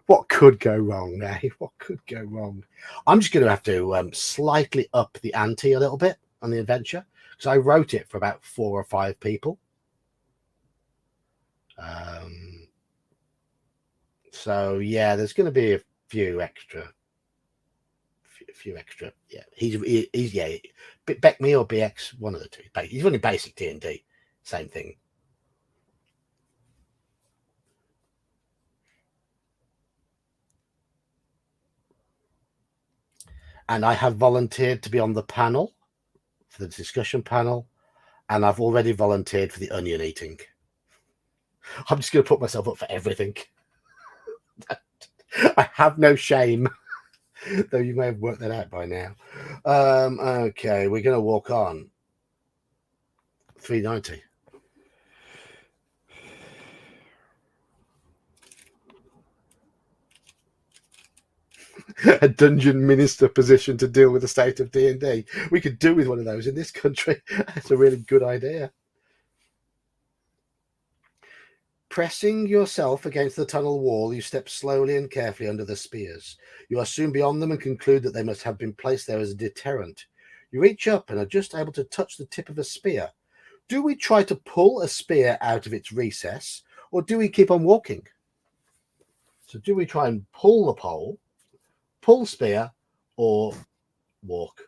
[SPEAKER 1] what could go wrong now? What could go wrong? I'm just going to have to slightly up the ante a little bit on the adventure because I wrote it for about 4 or 5 people. So yeah, there's going to be a few extra. Yeah, he's yeah, Beck me or BX, one of the two. He's running basic D&D, same thing. And I have volunteered to be on the panel for the discussion panel, and I've already volunteered for the onion eating. I'm just going to put myself up for everything. I have no shame, though you may have worked that out by now. Okay, we're going to walk on. 390. A dungeon minister position to deal with the state of D&D. We could do with one of those in this country. That's a really good idea. Pressing yourself against the tunnel wall, you step slowly and carefully under the spears. You are soon beyond them and conclude that they must have been placed there as a deterrent. You reach up and are just able to touch the tip of a spear. Do we try to pull a spear out of its recess, or do we keep on walking? So do we try and pull the pole, pull spear, or walk?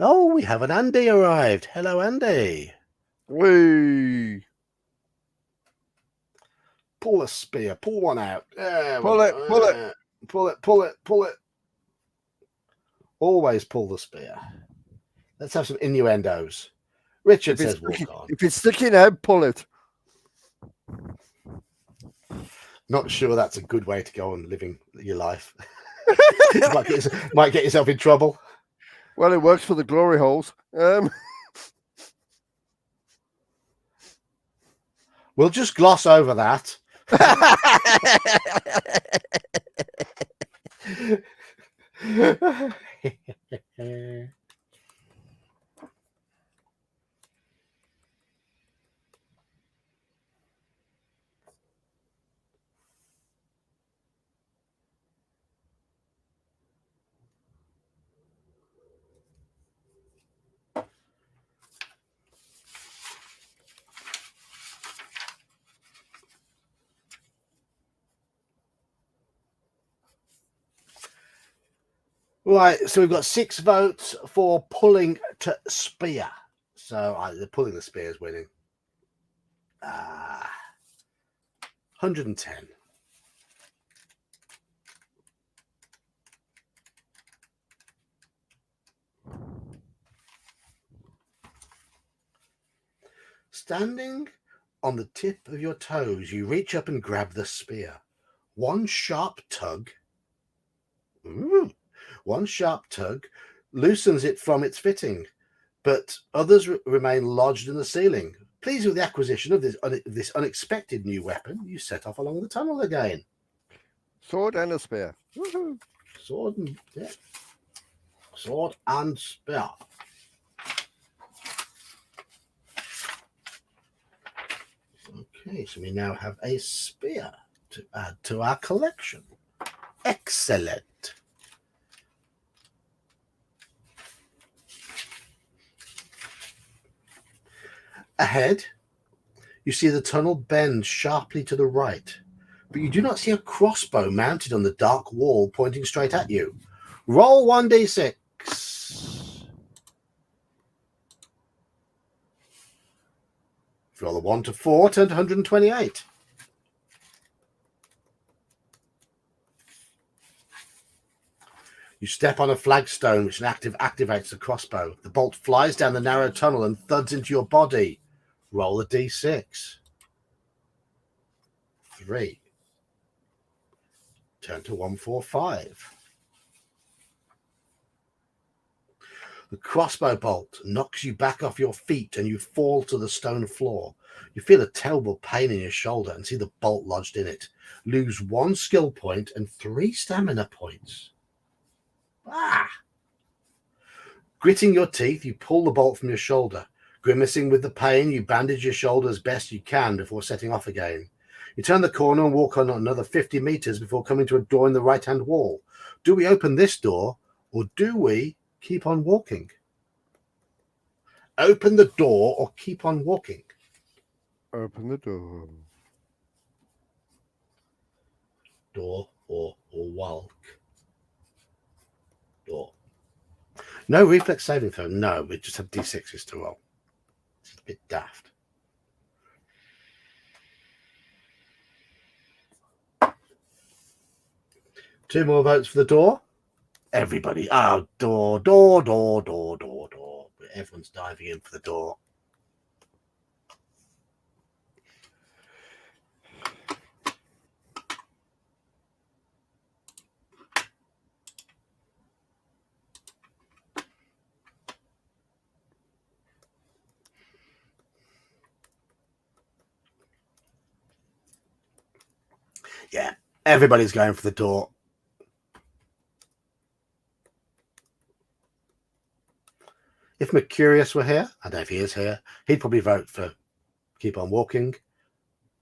[SPEAKER 1] Oh, we have an Andy arrived. Hello, Andy.
[SPEAKER 2] Whee!
[SPEAKER 1] Pull a spear. Pull one out.
[SPEAKER 2] Pull it, pull it.
[SPEAKER 1] Pull it, pull it, pull it. Always pull the spear. Let's have some innuendos. Richard says walk on.
[SPEAKER 2] If it's sticking out, pull it.
[SPEAKER 1] Not sure that's a good way to go on living your life. might get yourself in trouble.
[SPEAKER 2] Well, it works for the glory holes.
[SPEAKER 1] We'll just gloss over that. Right, so we've got 6 votes for pulling to spear. So the pulling the spear is winning. 110. Standing on the tip of your toes, you reach up and grab the spear. One sharp tug loosens it from its fitting, but others remain lodged in the ceiling. Pleased with the acquisition of this unexpected new weapon, you set off along the tunnel again.
[SPEAKER 2] Sword and a spear.
[SPEAKER 1] Woohoo. Sword and spear. Okay, so we now have a spear to add to our collection. Excellent. Ahead, you see the tunnel bend sharply to the right, but you do not see a crossbow mounted on the dark wall pointing straight at you. Roll 1d6. If you roll a 1 to 4, turn to 128. You step on a flagstone which activates the crossbow. The bolt flies down the narrow tunnel and thuds into your body. Roll a d6. 3. Turn to 145. The crossbow bolt knocks you back off your feet and you fall to the stone floor. You feel a terrible pain in your shoulder and see the bolt lodged in it. Lose 1 skill point and 3 stamina points. Gritting your teeth, you pull the bolt from your shoulder. Grimacing with the pain, you bandage your shoulder as best you can before setting off again. You turn the corner and walk on another 50 meters before coming to a door in the right-hand wall. Do we open this door, or do we keep on walking? Open the door or keep on walking?
[SPEAKER 2] Open the door.
[SPEAKER 1] Door or walk? Door. No reflex saving throw. No, we just have d6s to roll. It's a bit daft. Two more votes for the door. Everybody. Oh, door. Everyone's diving in for the door. Yeah, everybody's going for the door. If Mercurius were here, I don't know if he is here, he'd probably vote for keep on walking,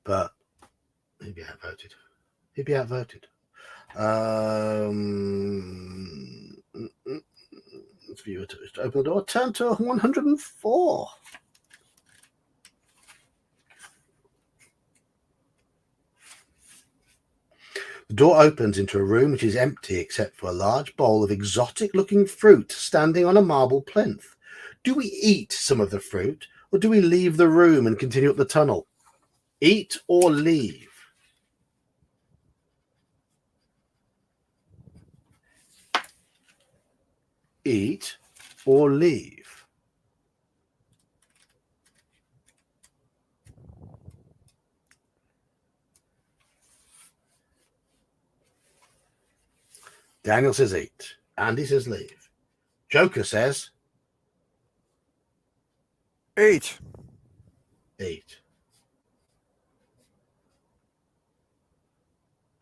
[SPEAKER 1] but he'd be outvoted. Let's view it to open the door. Turn to 104. The door opens into a room which is empty except for a large bowl of exotic-looking fruit standing on a marble plinth. Do we eat some of the fruit, or do we leave the room and continue up the tunnel? Eat or leave? Eat or leave? Daniel says eat. Andy says leave. Joker says
[SPEAKER 2] Eat.
[SPEAKER 1] eat.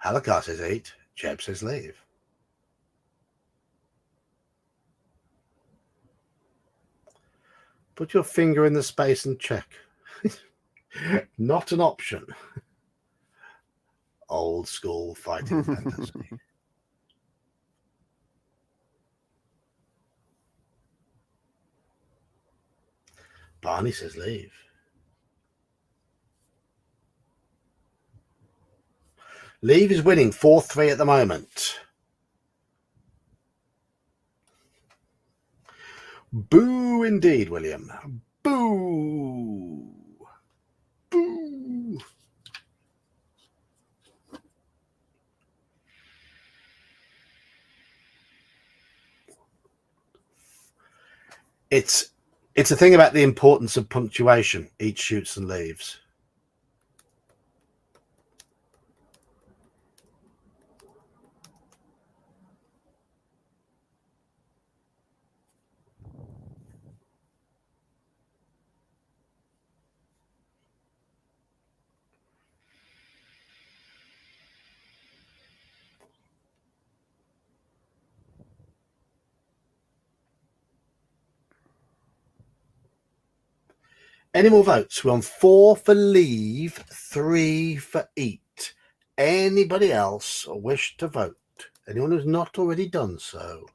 [SPEAKER 1] Halakar says eat. Jeb says leave. Put your finger in the space and check. Not an option. Old school fighting fantasy. Barney says leave. Leave is winning 4-3 at the moment. Boo indeed, William. Boo. Boo. It's a thing about the importance of punctuation. Eat, shoots, and leaves. Any more votes? We're on 4 for leave, 3 for eat. Anybody else wish to vote? Anyone who's not already done so?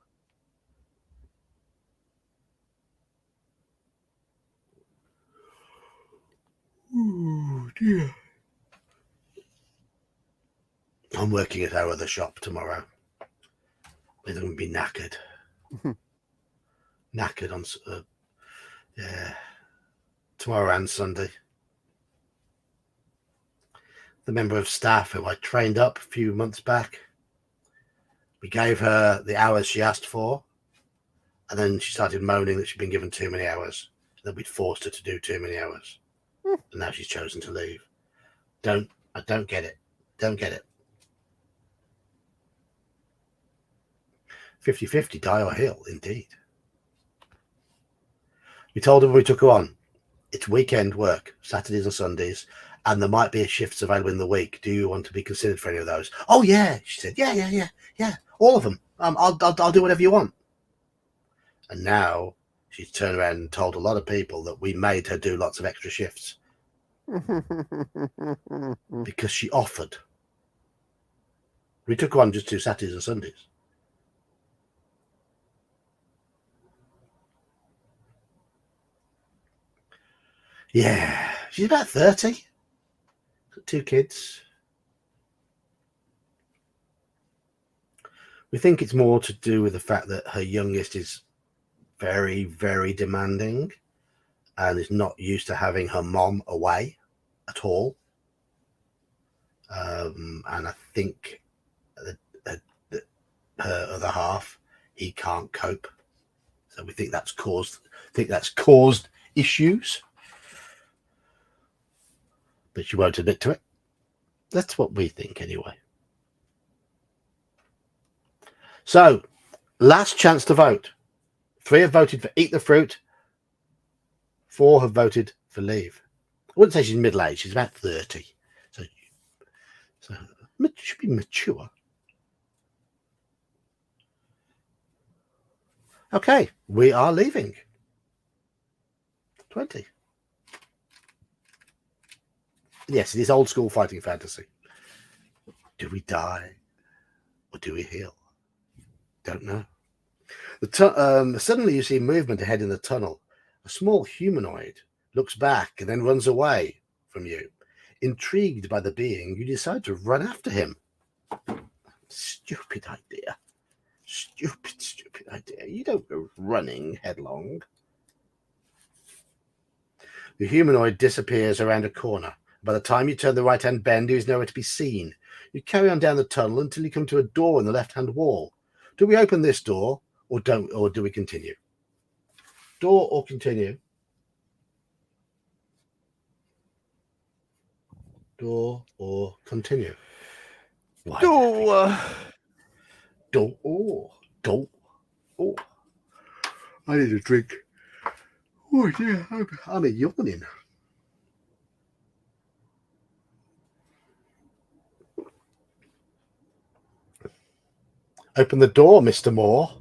[SPEAKER 1] Oh dear. I'm working at our other shop tomorrow. We're going to be knackered. Knackered on tomorrow and Sunday. The member of staff who I trained up a few months back, we gave her the hours she asked for, and then she started moaning that she'd been given too many hours, that we'd forced her to do too many hours. And now she's chosen to leave. I don't get it. Don't get it. 50-50, die or heal, indeed. We told her when we took her on, it's weekend work, Saturdays and Sundays, and there might be shifts available in the week. Do you want to be considered for any of those? Oh yeah, she said. Yeah, all of them. I'll do whatever you want. And now she's turned around and told a lot of people that we made her do lots of extra shifts because she offered. We took her on just to Saturdays and Sundays. Yeah, she's about 30. Got 2 kids. We think it's more to do with the fact that her youngest is very, very demanding and is not used to having her mom away at all. And I think that her other half, he can't cope. So we think that's caused issues. But she won't admit to it. That's what we think anyway. So, last chance to vote. 3 have voted for eat the fruit. 4 have voted for leave. I wouldn't say she's middle-aged. She's about 30. So should be mature. Okay, we are leaving. 20. Yes, it is old school fighting fantasy. Do we die or do we heal? Don't know. Suddenly you see movement ahead in the tunnel. A small humanoid looks back and then runs away from you. Intrigued by the being, you decide to run after him. Stupid idea. Stupid idea. You don't go running headlong. The humanoid disappears around a corner. By the time you turn the right-hand bend, he is nowhere to be seen. You carry on down the tunnel until you come to a door in the left-hand wall. Do we open this door or do we continue? Door or continue? Door or continue?
[SPEAKER 2] Door.
[SPEAKER 1] Door. Door. Oh, I need a drink. Oh dear, I'm yawning. Open the door, Mr. Moore.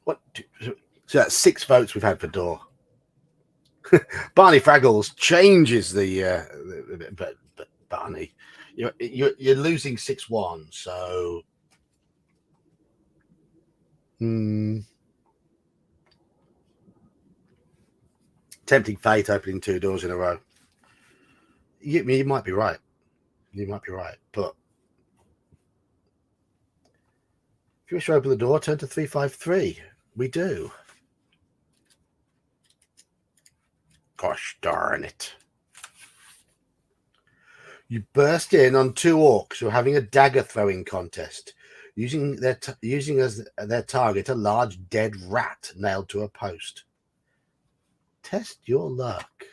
[SPEAKER 1] What? So that's 6 votes we've had for door. Barney Fraggles changes but Barney, you're losing 6-1, so tempting fate opening 2 doors in a row. You might be right. You might be right, but if you wish to open the door, turn to 353. We do. Gosh darn it. You burst in on 2 orcs who are having a dagger throwing contest, using as their target a large dead rat nailed to a post. Test your luck.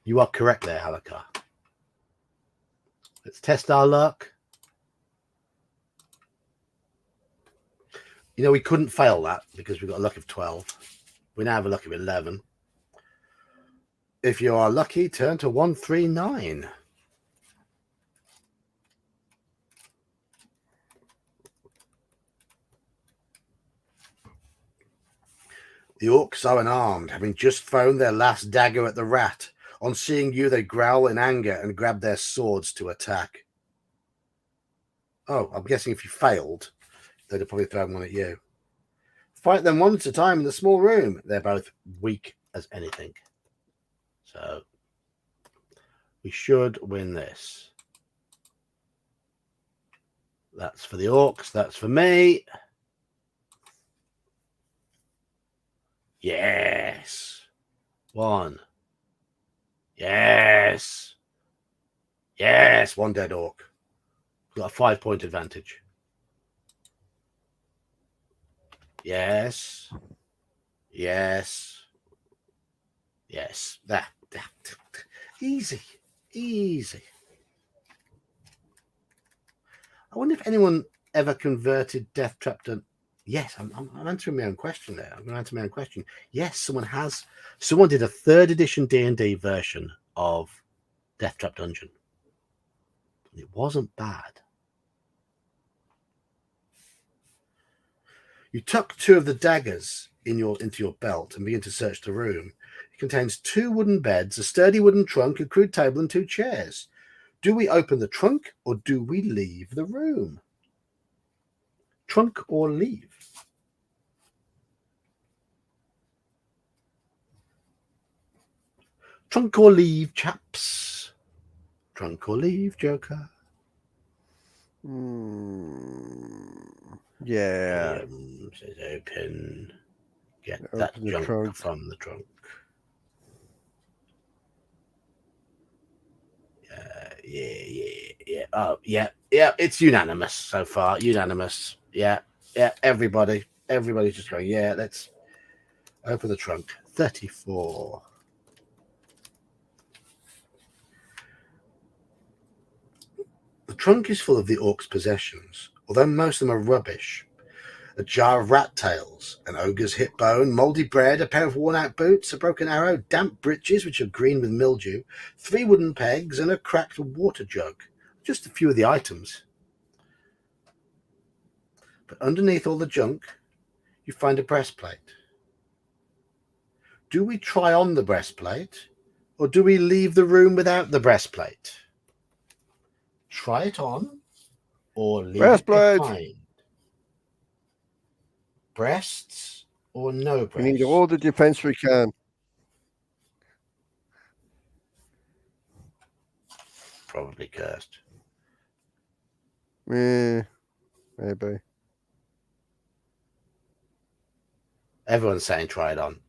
[SPEAKER 1] You are correct there, Halakar. Let's test our luck. You know, we couldn't fail that because we got a luck of 12. We now have a luck of 11. If you are lucky, turn to 139. The orcs are unarmed, having just thrown their last dagger at the rat. On seeing you, they growl in anger and grab their swords to attack. Oh, I'm guessing if you failed, they'd have probably thrown one at you. Fight them one at a time in the small room. They're both weak as anything. So we should win this. That's for the orcs. That's for me. Yes. 1. Yes. Yes. 1 dead orc. Got a 5-point advantage. Yes. Yes. Yes. That. Easy. Easy. I wonder if anyone ever converted Death Trap to... Yes, I'm answering my own question there. I'm going to answer my own question. Yes, someone has. Someone did a 3rd edition D&D version of Death Trap Dungeon. It wasn't bad. You tuck 2 of the daggers into your belt and begin to search the room. It contains 2 wooden beds, a sturdy wooden trunk, a crude table, and 2 chairs. Do we open the trunk or do we leave the room? Trunk or leave? Trunk or leave, chaps? Trunk or leave, Joker?
[SPEAKER 2] Yeah.
[SPEAKER 1] Says open. Get
[SPEAKER 2] Open
[SPEAKER 1] that
[SPEAKER 2] the
[SPEAKER 1] junk
[SPEAKER 2] trunk.
[SPEAKER 1] from the trunk. Yeah. Oh, yeah. It's unanimous so far. Unanimous. Yeah. Everybody's just going, yeah, let's open the trunk. 34. The trunk is full of the orcs' possessions, although most of them are rubbish. A jar of rat tails, an ogre's hip bone, mouldy bread, a pair of worn-out boots, a broken arrow, damp breeches which are green with mildew, 3 wooden pegs, and a cracked water jug. Just a few of the items. But underneath all the junk, you find a breastplate. Do we try on the breastplate, or do we leave the room without the breastplate? Try it on, or leave it
[SPEAKER 2] Breastplate.
[SPEAKER 1] behind. Breasts or no
[SPEAKER 2] We
[SPEAKER 1] press?
[SPEAKER 2] need all the defense we can.
[SPEAKER 1] Probably cursed.
[SPEAKER 2] Yeah, maybe.
[SPEAKER 1] Everyone's saying try it on.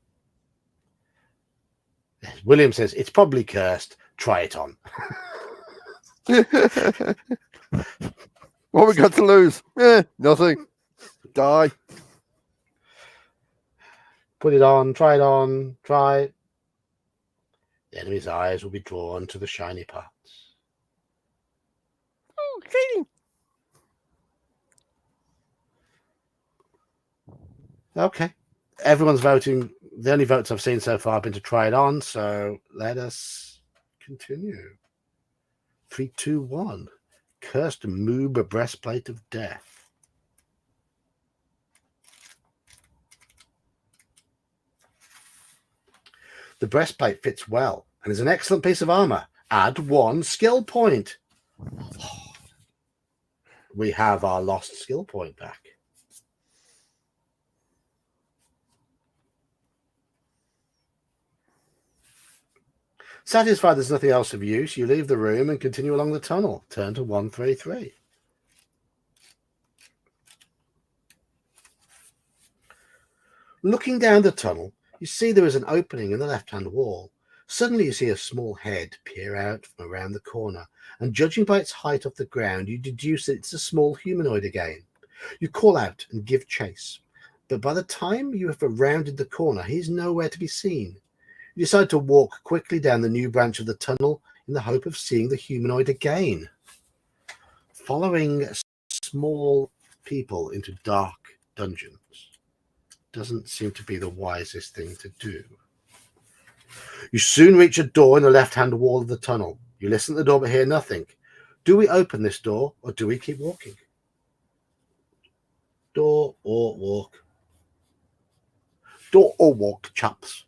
[SPEAKER 1] William says it's probably cursed. Try it on.
[SPEAKER 2] What we got to lose? Nothing. Die.
[SPEAKER 1] Put it on. Try it on. Try. The enemy's eyes will be drawn to the shiny parts.
[SPEAKER 2] Oh, cheating.
[SPEAKER 1] Okay. Everyone's voting. The only votes I've seen so far have been to try it on. So let us continue. 3, 2, 1. Cursed Moob Breastplate of Death. The breastplate fits well and is an excellent piece of armor. Add 1 skill point. We have our lost skill point back. Satisfied there's nothing else of use, you leave the room and continue along the tunnel. Turn to 133. Looking down the tunnel, you see there is an opening in the left-hand wall. Suddenly you see a small head peer out from around the corner, and judging by its height off the ground, you deduce that it's a small humanoid again. You call out and give chase, but by the time you have rounded the corner, he's nowhere to be seen. You decide to walk quickly down the new branch of the tunnel in the hope of seeing the humanoid again. Following small people into dark dungeons doesn't seem to be the wisest thing to do. You soon reach a door in the left-hand wall of the tunnel. You listen to the door but hear nothing. Do we open this door or do we keep walking? Door or walk? Door or walk, chaps.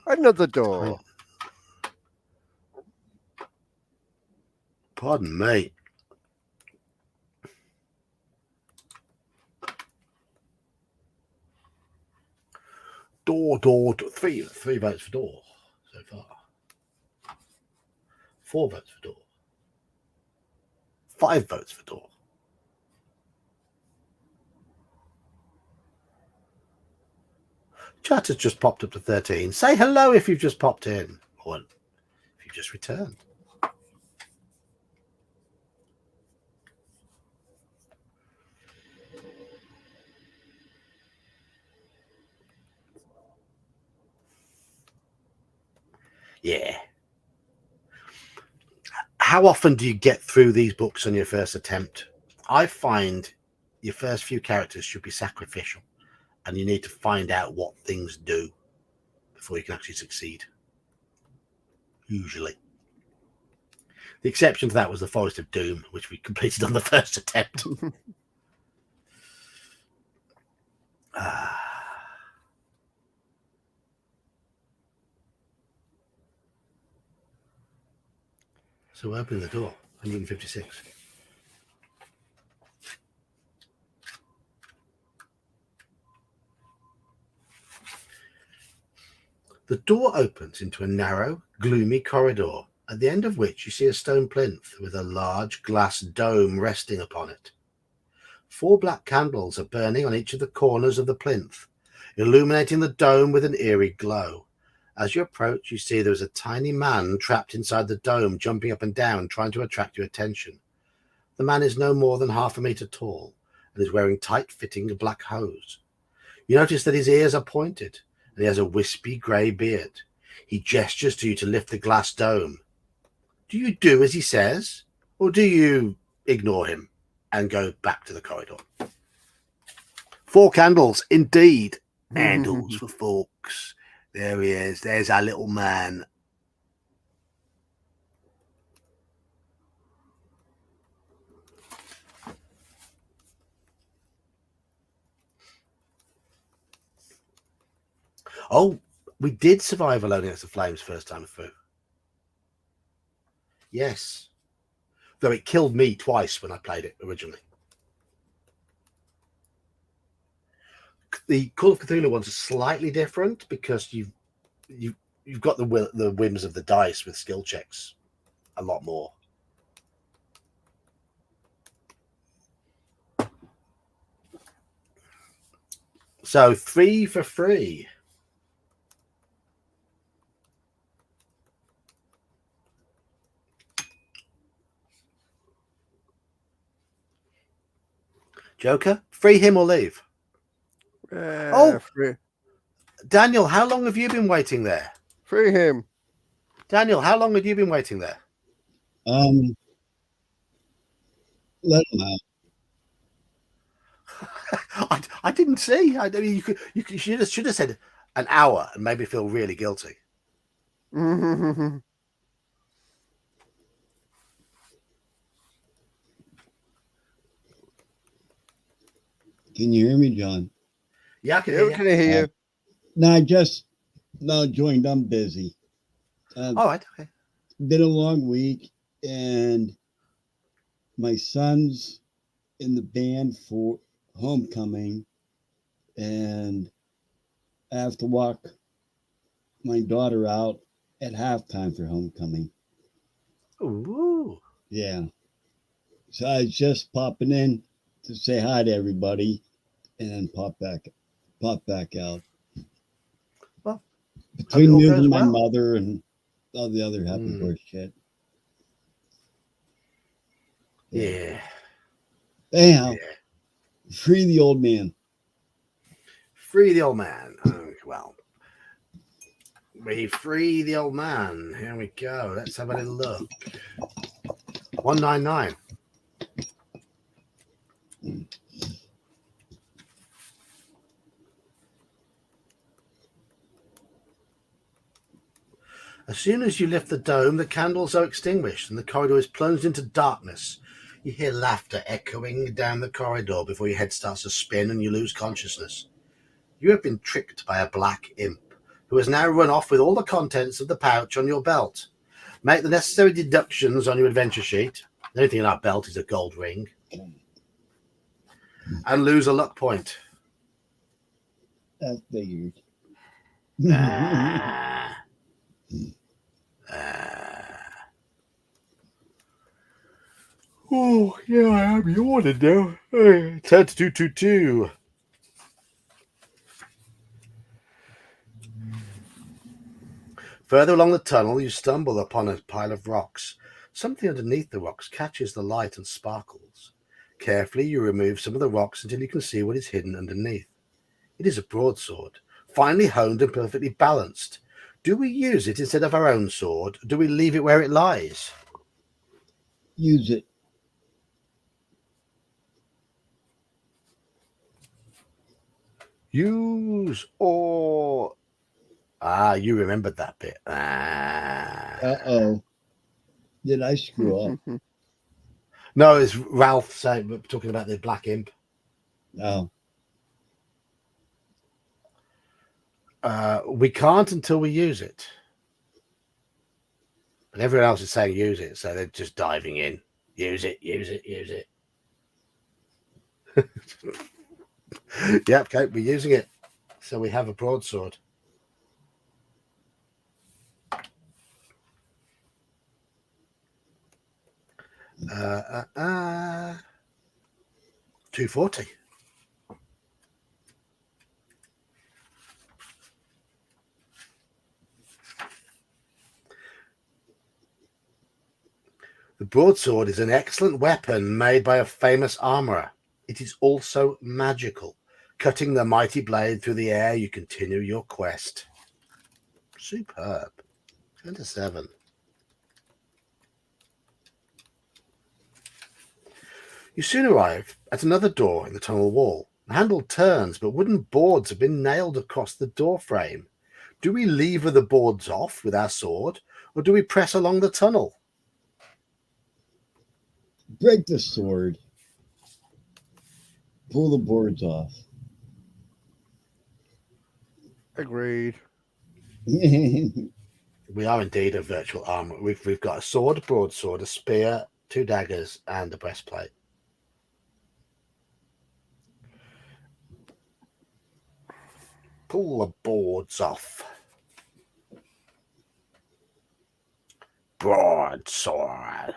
[SPEAKER 2] Another door.
[SPEAKER 1] Pardon me. Door. Three votes for door so far. 4 votes for door. 5 votes for door. Chat has just popped up to 13. Say hello if you've just popped in, or if you've just returned. Yeah. How often do you get through these books on your first attempt? I find your first few characters should be sacrificial, and you need to find out what things do before you can actually succeed. Usually. The exception to that was the Forest of Doom, which we completed on the first attempt. So we're opening the door. 156. The door opens into a narrow, gloomy corridor, at the end of which you see a stone plinth with a large glass dome resting upon it. 4 black candles are burning on each of the corners of the plinth, illuminating the dome with an eerie glow. As you approach, you see there is a tiny man trapped inside the dome, jumping up and down, trying to attract your attention. The man is no more than 1/2 meter tall and is wearing tight-fitting black hose. You notice that his ears are pointed and he has a wispy grey beard. He gestures to you to lift the glass dome. Do you do as he says, or do you ignore him and go back to the corridor? 4 candles, indeed. Handles for forks. There he is. There's our little man. Oh, we did survive Alone Against the Flames first time through. Yes. Though it killed me twice when I played it originally. The Call of Cthulhu ones are slightly different because you've got the whims of the dice with skill checks a lot more. So 3 for free. Joker, free him or leave.
[SPEAKER 2] Free
[SPEAKER 1] Daniel, how long have you been waiting there?
[SPEAKER 2] him.
[SPEAKER 1] Daniel, how long have you been waiting there?
[SPEAKER 3] Let him out.
[SPEAKER 1] I didn't see. I mean, you should have said an hour and made me feel really guilty.
[SPEAKER 3] Can you hear me, John?
[SPEAKER 1] Yeah, I can
[SPEAKER 2] Yeah,
[SPEAKER 1] hear
[SPEAKER 2] we
[SPEAKER 1] you.
[SPEAKER 2] can hear you.
[SPEAKER 3] No, I just now joined. I'm busy.
[SPEAKER 1] All right. Okay.
[SPEAKER 3] Been a long week, and my son's in the band for homecoming, and I have to walk my daughter out at halftime for homecoming.
[SPEAKER 1] Ooh.
[SPEAKER 3] Yeah. So I was just popping in to say hi to everybody and then pop back out.
[SPEAKER 1] Well,
[SPEAKER 3] Between
[SPEAKER 1] hope it all
[SPEAKER 3] you
[SPEAKER 1] goes
[SPEAKER 3] and my
[SPEAKER 1] well.
[SPEAKER 3] mother and all the other happy horse shit.
[SPEAKER 1] Yeah.
[SPEAKER 3] Anyhow,
[SPEAKER 1] Yeah.
[SPEAKER 3] free the old man.
[SPEAKER 1] Free the old man. Oh, well, we free the old man. Here we go. Let's have a little look. 199. As soon as you lift the dome, the candles are extinguished and the corridor is plunged into darkness. You hear laughter echoing down the corridor before your head starts to spin and you lose consciousness. You have been tricked by a black imp who has now run off with all the contents of the pouch on your belt. Make the necessary deductions on your adventure sheet. The only thing in our belt is a gold ring. And lose a luck point.
[SPEAKER 3] That figured.
[SPEAKER 1] Oh, yeah, I am yawning now. 10 to 222. Further along the tunnel, you stumble upon a pile of rocks. Something underneath the rocks catches the light and sparkles. Carefully, you remove some of the rocks until you can see what is hidden underneath. It is a broadsword, finely honed and perfectly balanced. Do we use it instead of our own sword, or do we leave it where it lies?
[SPEAKER 3] Use it.
[SPEAKER 1] Use or... you remembered that bit.
[SPEAKER 3] Uh-oh. Did I screw up?
[SPEAKER 1] No, it's Ralph saying, talking about the black imp.
[SPEAKER 3] Oh.
[SPEAKER 1] We can't until we use it. And everyone else is saying use it, so they're just diving in. Use it, use it, use it. Yep, okay, we're using it. So we have a broadsword. $240. The broadsword is an excellent weapon made by a famous armorer. It is also magical. Cutting the mighty blade through the air, you continue your quest. Superb. 10 to 7. You soon arrive at another door in the tunnel wall. The handle turns, but wooden boards have been nailed across the door frame. Do we lever the boards off with our sword, or do we press along the tunnel?
[SPEAKER 3] Break the sword. Pull the boards off.
[SPEAKER 2] Agreed.
[SPEAKER 1] We are indeed a virtual armor. We've got a sword, a broadsword, a spear, 2 daggers, and a breastplate. Pull the boards off. Broadsword.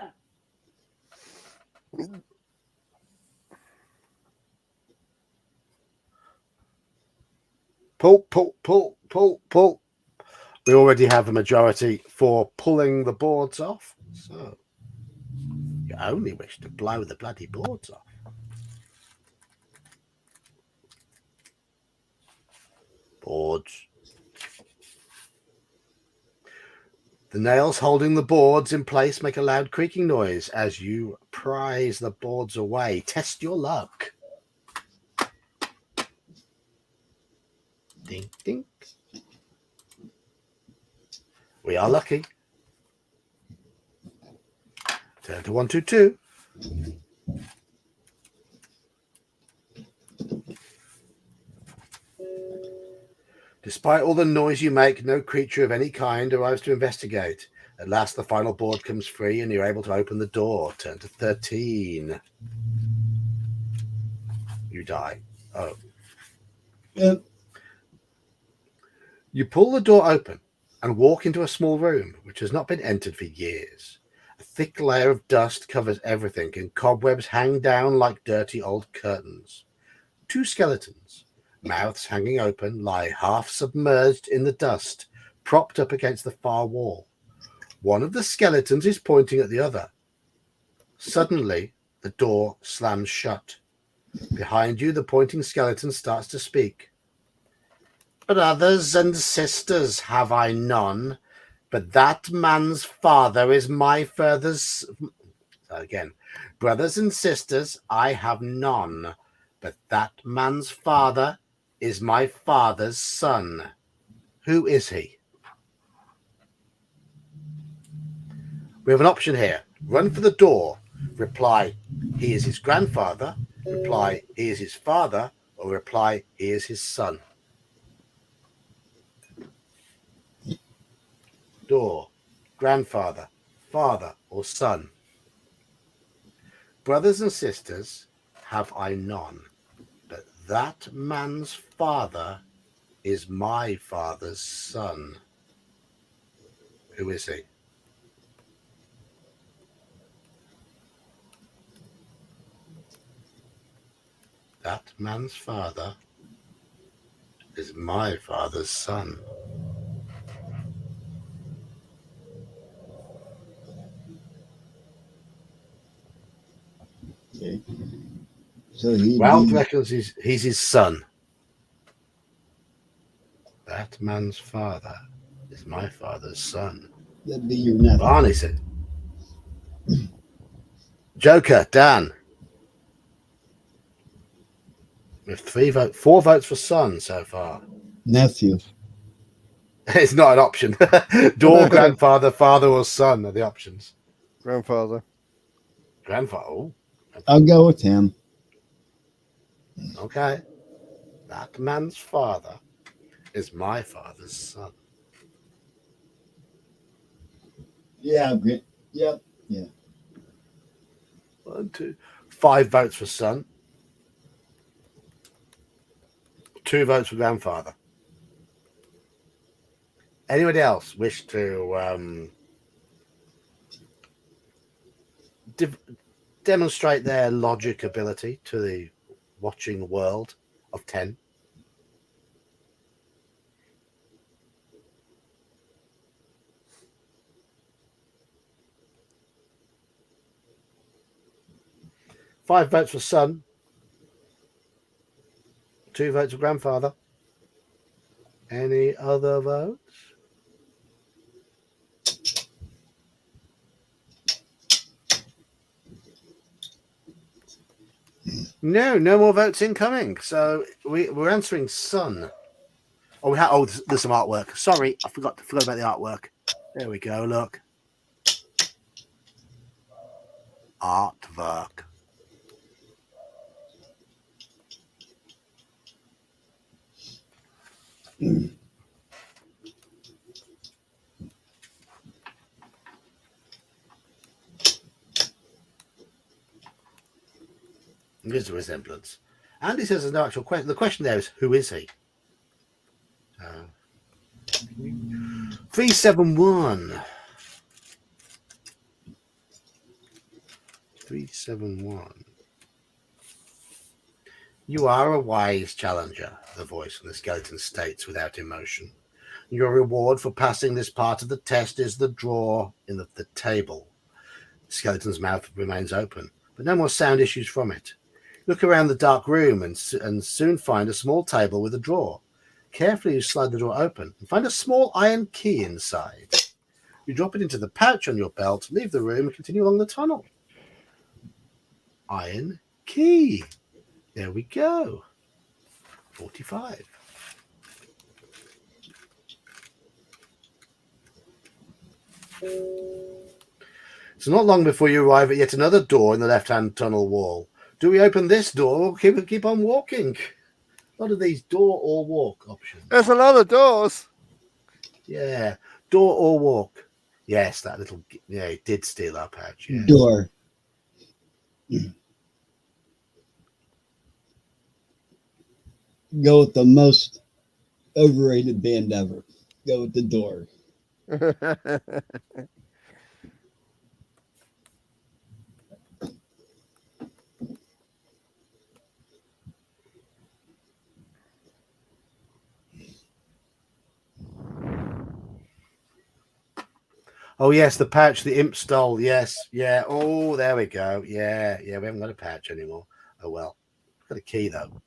[SPEAKER 1] Pull, pull, pull, pull, pull. We already have a majority for pulling the boards off. So you only wish to blow the bloody boards off. Boards. The nails holding the boards in place make a loud creaking noise as you prise the boards away. Test your luck. Ding, ding. We are lucky. Turn to 122. Despite all the noise you make, no creature of any kind arrives to investigate. At last, the final board comes free and you're able to open the door. Turn to 13. You die. Oh.
[SPEAKER 3] Yep.
[SPEAKER 1] You pull the door open and walk into a small room which has not been entered for years. A thick layer of dust covers everything and cobwebs hang down like dirty old curtains. Two skeletons, mouths hanging open, lie half submerged in the dust, propped up against the far wall. One of the skeletons is pointing at the other. Suddenly, the door slams shut. Behind you, the pointing skeleton starts to speak. Brothers and sisters have I none, but that man's father is my father's... Again, brothers and sisters I have none, but that man's father is my father's son. Who is he? We have an option here. Run for the door. Reply, he is his grandfather. Reply, he is his father. Or reply, he is his son. Door, grandfather, father, or son. Brothers and sisters have I none, but that man's father is my father's son. Who is he? That man's father is my father's son.
[SPEAKER 3] Okay. So he
[SPEAKER 1] Ralph reckons he's his son. That man's father is my father's son.
[SPEAKER 3] that'd be your nephew.
[SPEAKER 1] Barney said. Joker, Dan. We have 4 votes for son so far.
[SPEAKER 3] Nephew.
[SPEAKER 1] It's not an option. Door, grandfather, father, or son are the options.
[SPEAKER 2] Grandfather.
[SPEAKER 1] Grandfather. Oh,
[SPEAKER 3] I'll go with him.
[SPEAKER 1] okay. That man's father is my father's son.
[SPEAKER 3] Yeah, great. Yep. Yeah.
[SPEAKER 1] 1, 2, 5 votes for son. 2 votes for grandfather. Anybody else wish to demonstrate their logic ability to the watching world of 10? Five votes for son. 2 votes for grandfather. Any other votes? No more votes incoming. So we're answering son. Oh, there's some artwork. Sorry, I forgot about the artwork. There we go. Look, artwork. There's a resemblance. Andy says there's no actual question. The question there is, who is he? Uh, 371. 371. You are a wise challenger, the voice from the skeleton states without emotion. Your reward for passing this part of the test is the drawer in the table. The skeleton's mouth remains open, but no more sound issues from it. Look around the dark room and soon find a small table with a drawer. Carefully, you slide the drawer open and find a small iron key inside. You drop it into the pouch on your belt, leave the room, and continue along the tunnel. Iron key. There we go. 45. It's not long before you arrive at yet another door in the left-hand tunnel wall. Do we open this door or keep on walking? A lot of these door or walk options.
[SPEAKER 2] There's a lot of doors.
[SPEAKER 1] Yeah, door or walk. Yes, that little. Yeah, it did steal our pouch. Yeah.
[SPEAKER 3] Door. Go with the most overrated band ever. Go with the Door.
[SPEAKER 1] Oh yes, the pouch the imp stole. Yes, yeah. Oh, there we go. Yeah, yeah. We haven't got a pouch anymore. Oh well, got a key though.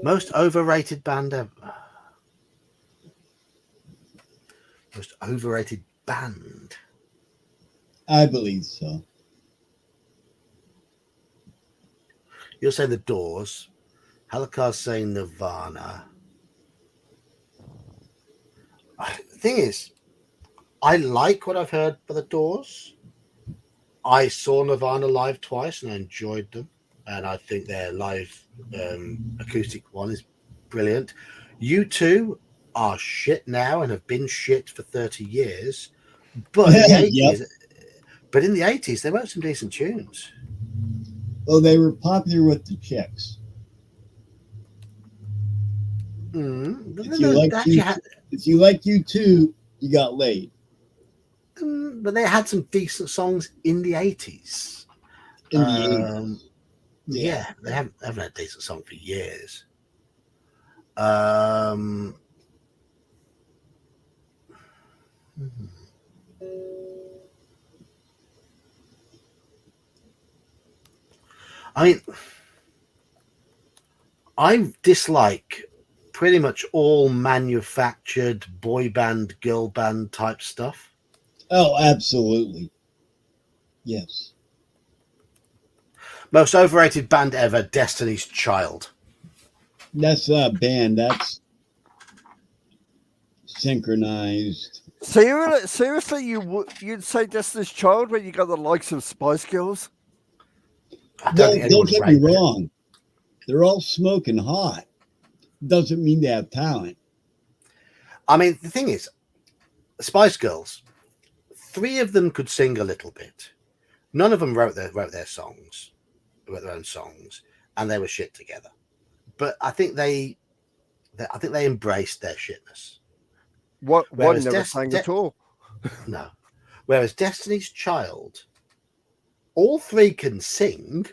[SPEAKER 1] Most overrated band ever. Most overrated band.
[SPEAKER 3] I believe so.
[SPEAKER 1] You're saying the Doors. Halakar's saying Nirvana. The thing is, I like what I've heard by the Doors. I saw Nirvana live twice and I enjoyed them. And I think their live acoustic one is brilliant. U2 are shit now and have been shit for 30 years. But in the 80s, but in the 80s, they wrote some decent tunes.
[SPEAKER 3] Well, they were popular with the chicks. If you like U2, you got laid.
[SPEAKER 1] But they had some decent songs in the 80s.
[SPEAKER 3] In the 80s.
[SPEAKER 1] Yeah, they haven't had a decent song for years. I mean, I dislike pretty much all manufactured boy band, girl band type stuff.
[SPEAKER 3] Oh, absolutely. Yes.
[SPEAKER 1] Most overrated band ever, Destiny's Child.
[SPEAKER 3] That's not a band. That's synchronized.
[SPEAKER 2] Seriously, you'd say Destiny's Child when you got the likes of Spice Girls?
[SPEAKER 3] Don't get me wrong. They're all smoking hot. Doesn't mean they have talent.
[SPEAKER 1] I mean, the thing is, Spice Girls, 3 of them could sing a little bit. None of them wrote their songs, wrote their own songs, and they were shit together. But I think they embraced their shitness.
[SPEAKER 2] One never sang at all.
[SPEAKER 1] No. Whereas Destiny's Child, all 3 can sing,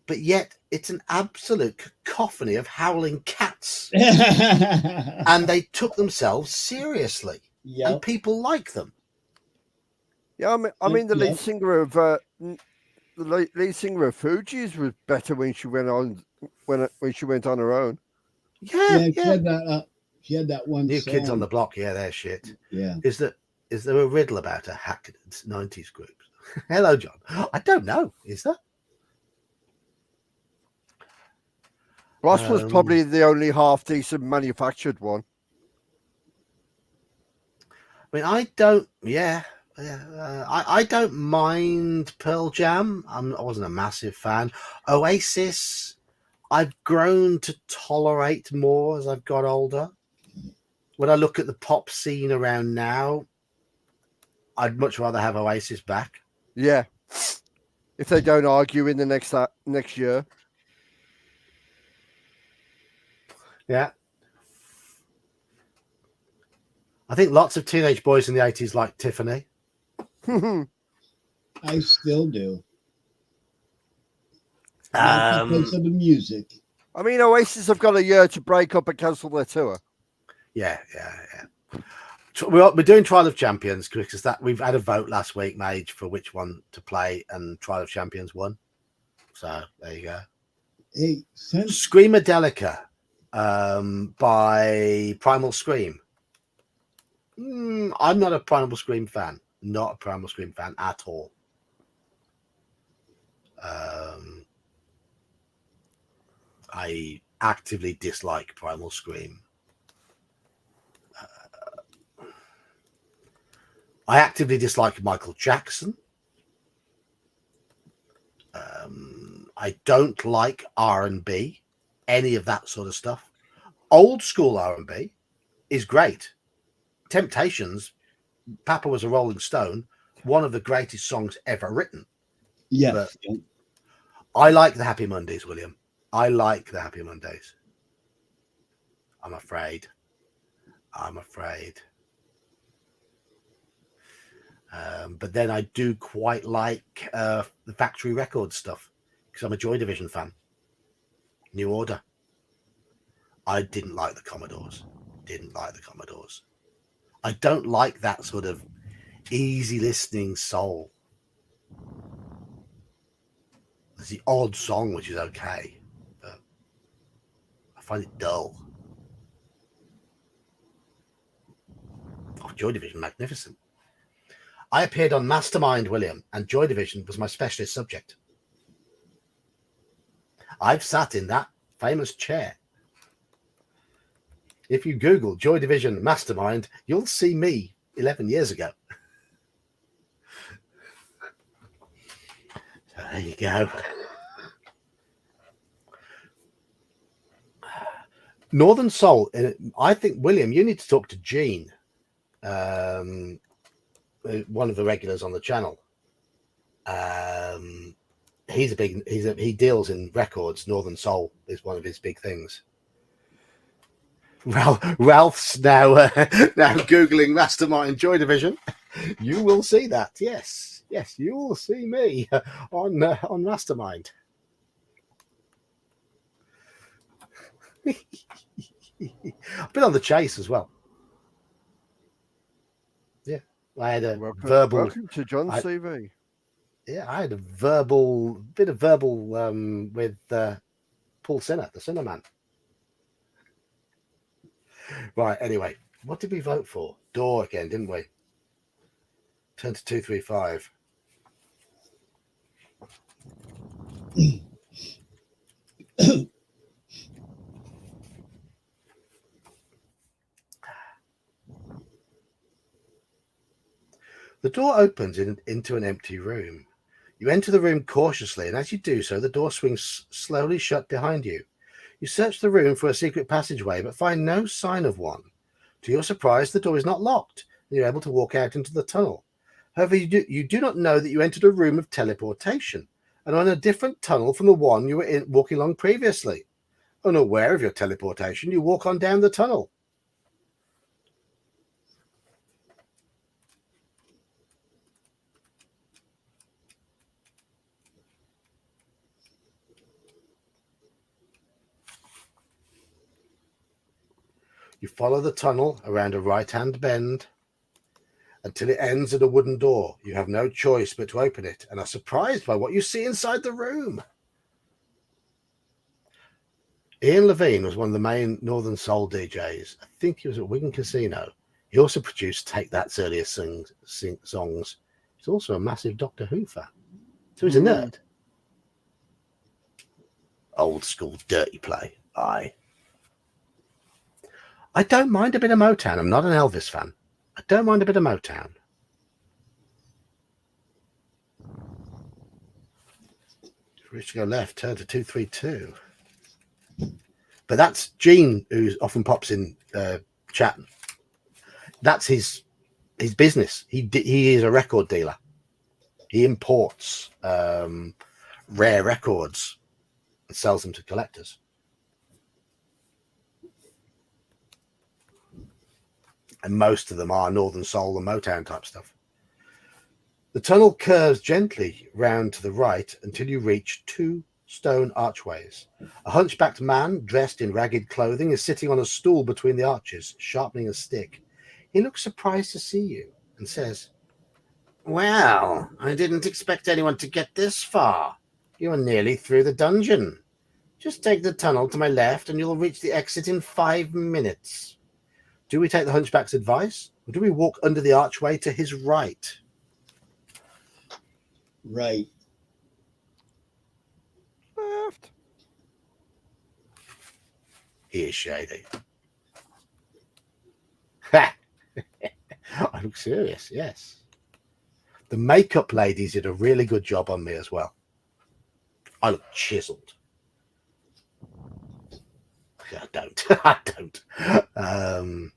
[SPEAKER 1] but yet it's an absolute cacophony of howling cats. And they took themselves seriously. Yep. And people like them.
[SPEAKER 2] Yeah, I mean the lead singer of Fugees was better when she went on her own.
[SPEAKER 1] Yeah.
[SPEAKER 3] She had that one.
[SPEAKER 1] New
[SPEAKER 3] song.
[SPEAKER 1] Kids on the Block. Yeah, they're shit.
[SPEAKER 3] Yeah.
[SPEAKER 1] Is there a riddle about a hacked 90s group? Hello, John. I don't know. Is there?
[SPEAKER 2] Ross was probably the only half decent manufactured one.
[SPEAKER 1] I mean, I don't. Yeah. I don't mind Pearl Jam. I wasn't a massive fan. Oasis, I've grown to tolerate more as I've got older. When I look at the pop scene around now, I'd much rather have Oasis back.
[SPEAKER 2] Yeah. if they don't argue in the next year.
[SPEAKER 1] Yeah. I think lots of teenage boys in the 80s liked Tiffany.
[SPEAKER 3] I still do. Not because of the music.
[SPEAKER 2] I mean, Oasis have got a year to break up and cancel their tour.
[SPEAKER 1] Yeah. We're doing Trial of Champions because that we've had a vote last week made for which one to play, and Trial of Champions won. So there you go.
[SPEAKER 3] Hey, since
[SPEAKER 1] Screamadelica by Primal Scream. I'm not a Primal Scream fan. Not a Primal Scream fan at all. I actively dislike Primal Scream. I actively dislike Michael Jackson. I don't like R&B, any of that sort of stuff. Old school R&B is great. Temptations, Papa Was a Rolling Stone, one of the greatest songs ever written.
[SPEAKER 3] yes,
[SPEAKER 1] But I like the Happy Mondays, William. I like the Happy Mondays. I'm afraid. But then I do quite like the Factory Records stuff because I'm a Joy Division fan. New Order. I didn't like the Commodores. I don't like that sort of easy listening soul. There's the odd song which is okay, but I find it dull. Oh, Joy Division, magnificent. I appeared on Mastermind, William, and Joy Division was my specialist subject. I've sat in that famous chair. If you Google Joy Division Mastermind, you'll see me 11 years ago. So there you go. Northern Soul. I think, William, you need to talk to Gene. One of the regulars on the channel. He deals in records. Northern Soul is one of his big things. Ralph's now googling Mastermind Joy Division. You will see that. Yes, you will see me on Mastermind. I've been on the Chase as well. Yeah, I had a
[SPEAKER 2] Welcome to John's CV.
[SPEAKER 1] Yeah, I had a bit of verbal with Paul Sinner, the Sinner Man. Right, anyway, what did we vote for? Door again, didn't we? Turn to 235. The door opens into an empty room. You enter the room cautiously, and as you do so, the door swings slowly shut behind you. You search the room for a secret passageway, but find no sign of one. To your surprise, the door is not locked, and you're able to walk out into the tunnel. However, you do not know that you entered a room of teleportation, and are in a different tunnel from the one you were walking along previously. Unaware of your teleportation, you walk on down the tunnel. You follow the tunnel around a right-hand bend until it ends at a wooden door. You have no choice but to open it and are surprised by what you see inside the room. Ian Levine was one of the main Northern Soul DJs. I think he was at Wigan Casino. He also produced Take That's earliest songs. He's also a massive Doctor Who fan. So he's a nerd. Old school dirty play. Aye. I don't mind a bit of Motown. I'm not an Elvis fan. I don't mind a bit of Motown. Reach to go left, turn to 232. But that's Gene, who often pops in chat. That's his business. He is a record dealer. He imports rare records and sells them to collectors. And most of them are Northern Soul and Motown type stuff. The tunnel curves gently round to the right until you reach 2 stone archways. A hunchbacked man dressed in ragged clothing is sitting on a stool between the arches, sharpening a stick. He looks surprised to see you and says, "Well, I didn't expect anyone to get this far. You are nearly through the dungeon. Just take the tunnel to my left and you'll reach the exit in 5 minutes." Do we take the hunchback's advice, or do we walk under the archway to his right?
[SPEAKER 3] Right.
[SPEAKER 2] Left.
[SPEAKER 1] He is shady. Ha! I look serious, yes. The makeup ladies did a really good job on me as well. I look chiseled. I don't. I don't.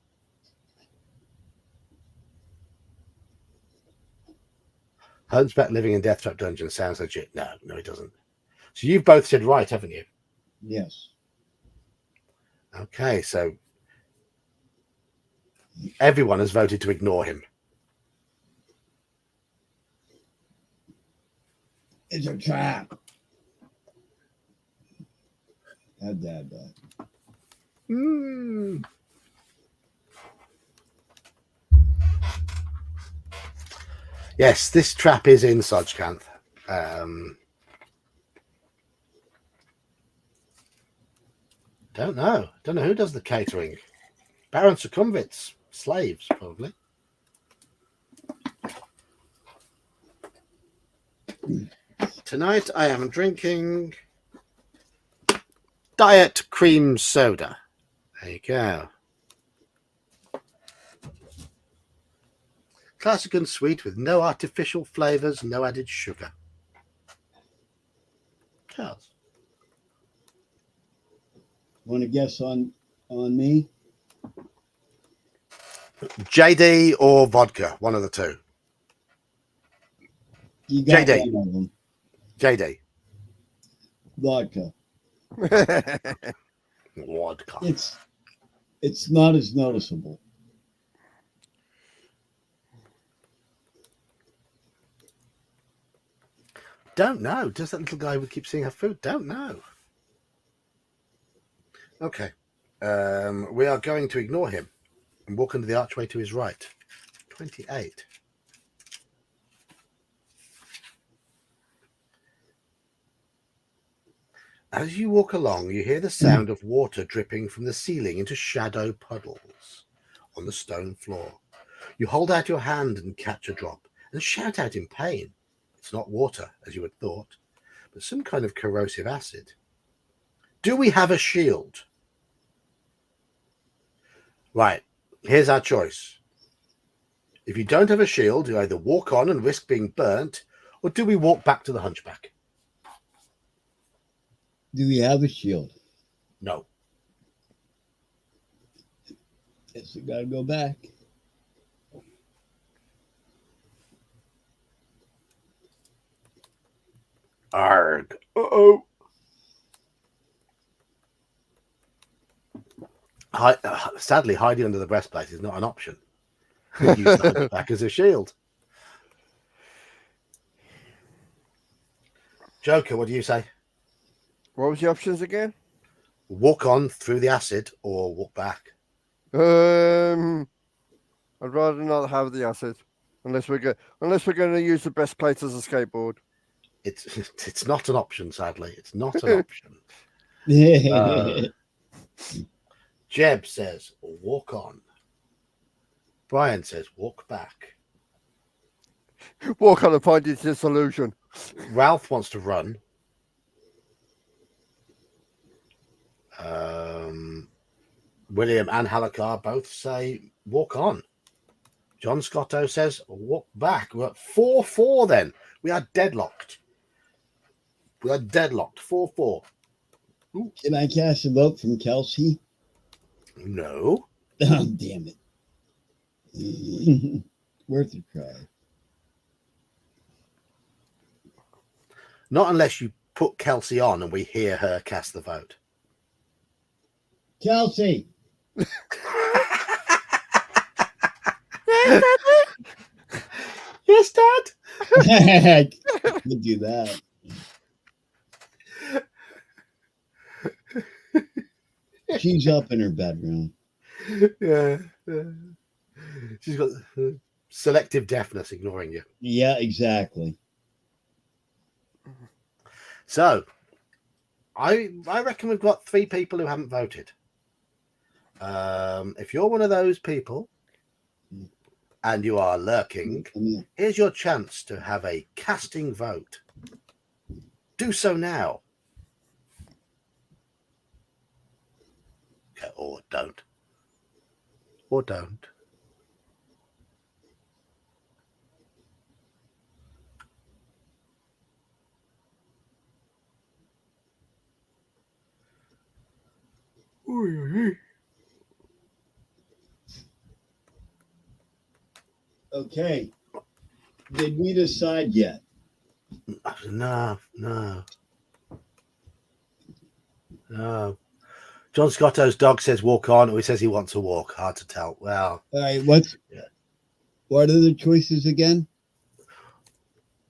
[SPEAKER 1] Hunchback living in Death Trap Dungeon sounds legit. No, it doesn't. So you've both said right, haven't you?
[SPEAKER 3] Yes.
[SPEAKER 1] Okay, so everyone has voted to ignore him.
[SPEAKER 3] It's a trap. Had that.
[SPEAKER 1] Yes, this trap is in Sojkanth. Don't know who does the catering. Baron Succumvit's slaves, probably. Tonight I am drinking Diet Cream Soda. There you go. Classic and sweet with no artificial flavors, no added sugar. Charles.
[SPEAKER 3] Want to guess on me?
[SPEAKER 1] JD or vodka, one of the two.
[SPEAKER 3] You got
[SPEAKER 1] JD.
[SPEAKER 3] one of them.
[SPEAKER 1] JD.
[SPEAKER 3] Vodka.
[SPEAKER 1] Vodka.
[SPEAKER 3] It's not as noticeable.
[SPEAKER 1] Don't know. Does that little guy we keep seeing have food? Don't know. Okay. We are going to ignore him and walk under the archway to his right. 28. As you walk along, you hear the sound of water dripping from the ceiling into shadow puddles on the stone floor. You hold out your hand and catch a drop and shout out in pain. It's not water, as you had thought, but some kind of corrosive acid. Do we have a shield? Right, here's our choice. If you don't have a shield, you either walk on and risk being burnt, or do we walk back to the hunchback?
[SPEAKER 3] Do we have a shield?
[SPEAKER 1] No.
[SPEAKER 3] Guess we gotta go back.
[SPEAKER 1] Arg. Uh-oh. Sadly, hiding under the breastplate is not an option. Use the hunchback as a shield. Joker, what do you say?
[SPEAKER 2] What was the options again?
[SPEAKER 1] Walk on through the acid or walk back?
[SPEAKER 2] I'd rather not have the acid unless we're going to use the breastplate as a skateboard.
[SPEAKER 1] It's not an option, sadly. It's not an option. Jeb says, walk on. Brian says, walk back.
[SPEAKER 2] Walk on and find its solution.
[SPEAKER 1] Ralph wants to run. William and Halakar both say, walk on. John Scotto says, walk back. We're at 4-4 then. We are deadlocked. 4-4.
[SPEAKER 3] Can I cast a vote from Kelsey?
[SPEAKER 1] No.
[SPEAKER 3] Oh, damn it. Worth a try.
[SPEAKER 1] Not unless you put Kelsey on and we hear her cast the vote.
[SPEAKER 3] Kelsey.
[SPEAKER 1] Yes, Dad.
[SPEAKER 3] Could do that. She's up in her bedroom.
[SPEAKER 1] Yeah. She's got selective deafness, ignoring you.
[SPEAKER 3] Yeah, exactly.
[SPEAKER 1] So, I reckon we've got 3 people who haven't voted. If you're one of those people and you are lurking, here's your chance to have a casting vote. Do so now. Okay, or don't. Or don't.
[SPEAKER 3] Okay. Did we decide yet?
[SPEAKER 1] No. John Scotto's dog says walk on, or he says he wants to walk. Hard to tell. Well,
[SPEAKER 3] All right. What are the choices again?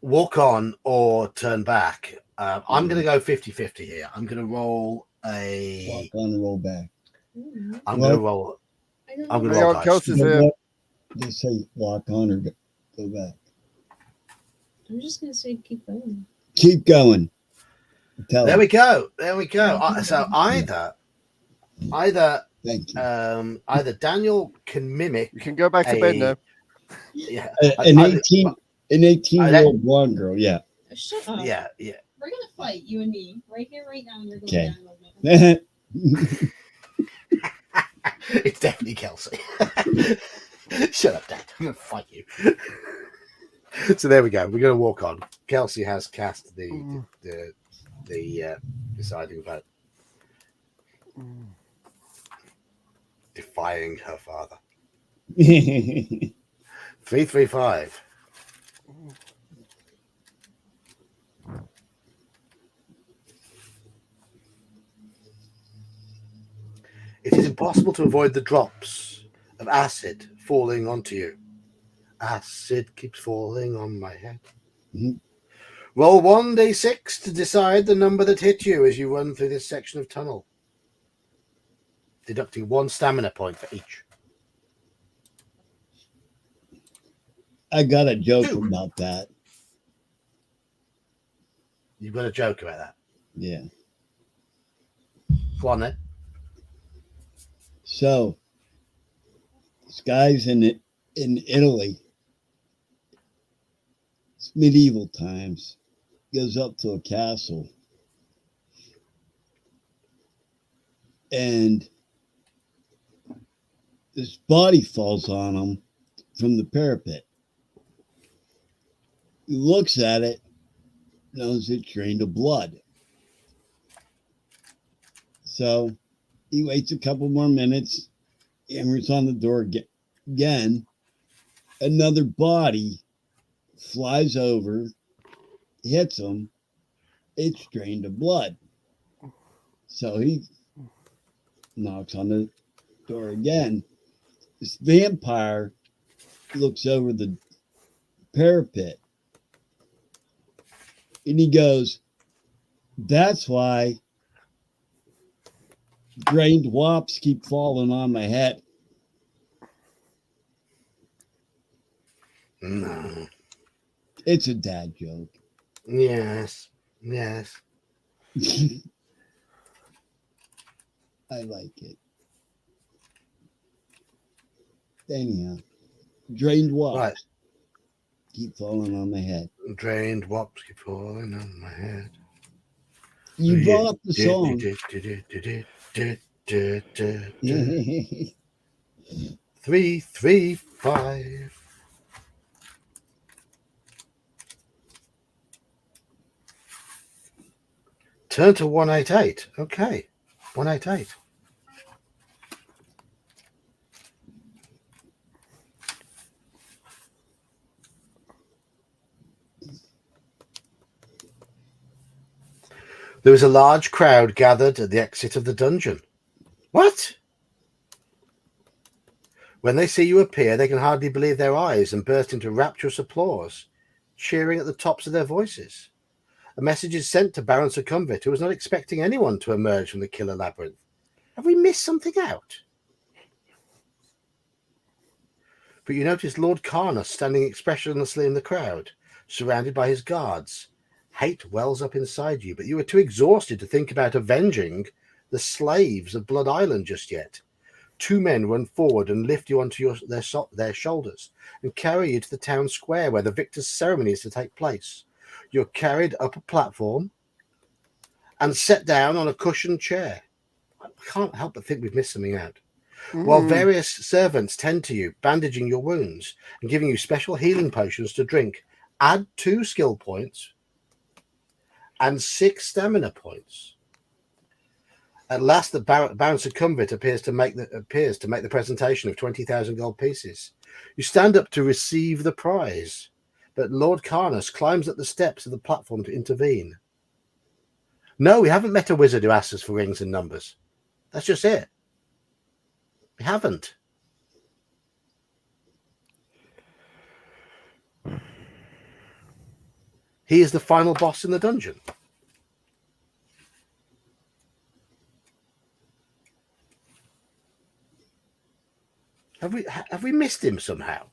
[SPEAKER 1] Walk on or turn back. I'm going to go 50-50 here. I'm going to roll a.
[SPEAKER 3] Walk on and roll back.
[SPEAKER 1] I'm going to roll. I'm going to
[SPEAKER 2] Hang
[SPEAKER 1] roll
[SPEAKER 2] on,
[SPEAKER 1] dice.
[SPEAKER 2] Kelsey's here.
[SPEAKER 3] Just say walk on or go back.
[SPEAKER 4] I'm just gonna say keep going.
[SPEAKER 3] Keep going. Tell
[SPEAKER 1] There
[SPEAKER 3] him.
[SPEAKER 1] we go. So either
[SPEAKER 3] Thank you.
[SPEAKER 1] either Daniel can mimic.
[SPEAKER 2] You can go back to bed now.
[SPEAKER 1] Yeah.
[SPEAKER 3] An 18-year-old blonde girl. Yeah.
[SPEAKER 4] Shut up.
[SPEAKER 1] Yeah.
[SPEAKER 4] We're gonna fight, you and me, right here, right now. And you're going
[SPEAKER 3] Okay.
[SPEAKER 4] down with me.
[SPEAKER 1] It's definitely Kelsey. Shut up, Dad. I'm going to fight you. So there we go. We're going to walk on. Kelsey has cast the deciding vote, defying her father. 335. It is impossible to avoid the drops of acid falling onto you. Acid keeps falling on my head.
[SPEAKER 3] Mhm.
[SPEAKER 1] Roll 1d6 to decide the number that hit you as you run through this section of tunnel, deducting 1 stamina point for each.
[SPEAKER 3] I got a joke
[SPEAKER 1] Two.
[SPEAKER 3] about that.
[SPEAKER 1] You've got a joke about that.
[SPEAKER 3] Yeah.
[SPEAKER 1] Go on then.
[SPEAKER 3] So this guy's in Italy. It's medieval times. Goes up to a castle. And this body falls on him from the parapet. He looks at it, knows it's drained of blood. So he waits a couple more minutes, hammers on the door again. Another body flies over, hits him. It's drained of blood. So he knocks on the door again. This vampire looks over the parapet and he goes, "That's why drained wops keep falling on my head."
[SPEAKER 1] No.
[SPEAKER 3] It's a dad joke.
[SPEAKER 1] Yes.
[SPEAKER 3] I like it. Anyhow, drained wops
[SPEAKER 1] Right.
[SPEAKER 3] keep falling on my head.
[SPEAKER 1] Drained wops keep falling on my head.
[SPEAKER 3] You brought up the song.
[SPEAKER 1] 335. Turn to 188. Okay. 188. There was a large crowd gathered at the exit of the dungeon. What? When they see you appear, they can hardly believe their eyes and burst into rapturous applause, cheering at the tops of their voices. A message is sent to Baron Succumbit, who was not expecting anyone to emerge from the killer labyrinth. Have we missed something out? But you notice Lord Karnas standing expressionlessly in the crowd, surrounded by his guards. Hate wells up inside you, but you are too exhausted to think about avenging the slaves of Blood Island just yet. 2 men run forward and lift you onto their shoulders and carry you to the town square where the victor's ceremony is to take place. You're carried up a platform and set down on a cushioned chair. I can't help but think we've missed something out. While various servants tend to you, bandaging your wounds and giving you special healing potions to drink, add 2 skill points and 6 stamina points. At last, the Baron Succumbit appears to make the presentation of 20,000 gold pieces. You stand up to receive the prize, but Lord Karnas climbs up the steps of the platform to intervene. No, we haven't met a wizard who asks us for rings and numbers. That's just it. We haven't. He is the final boss in the dungeon. Have we missed him somehow?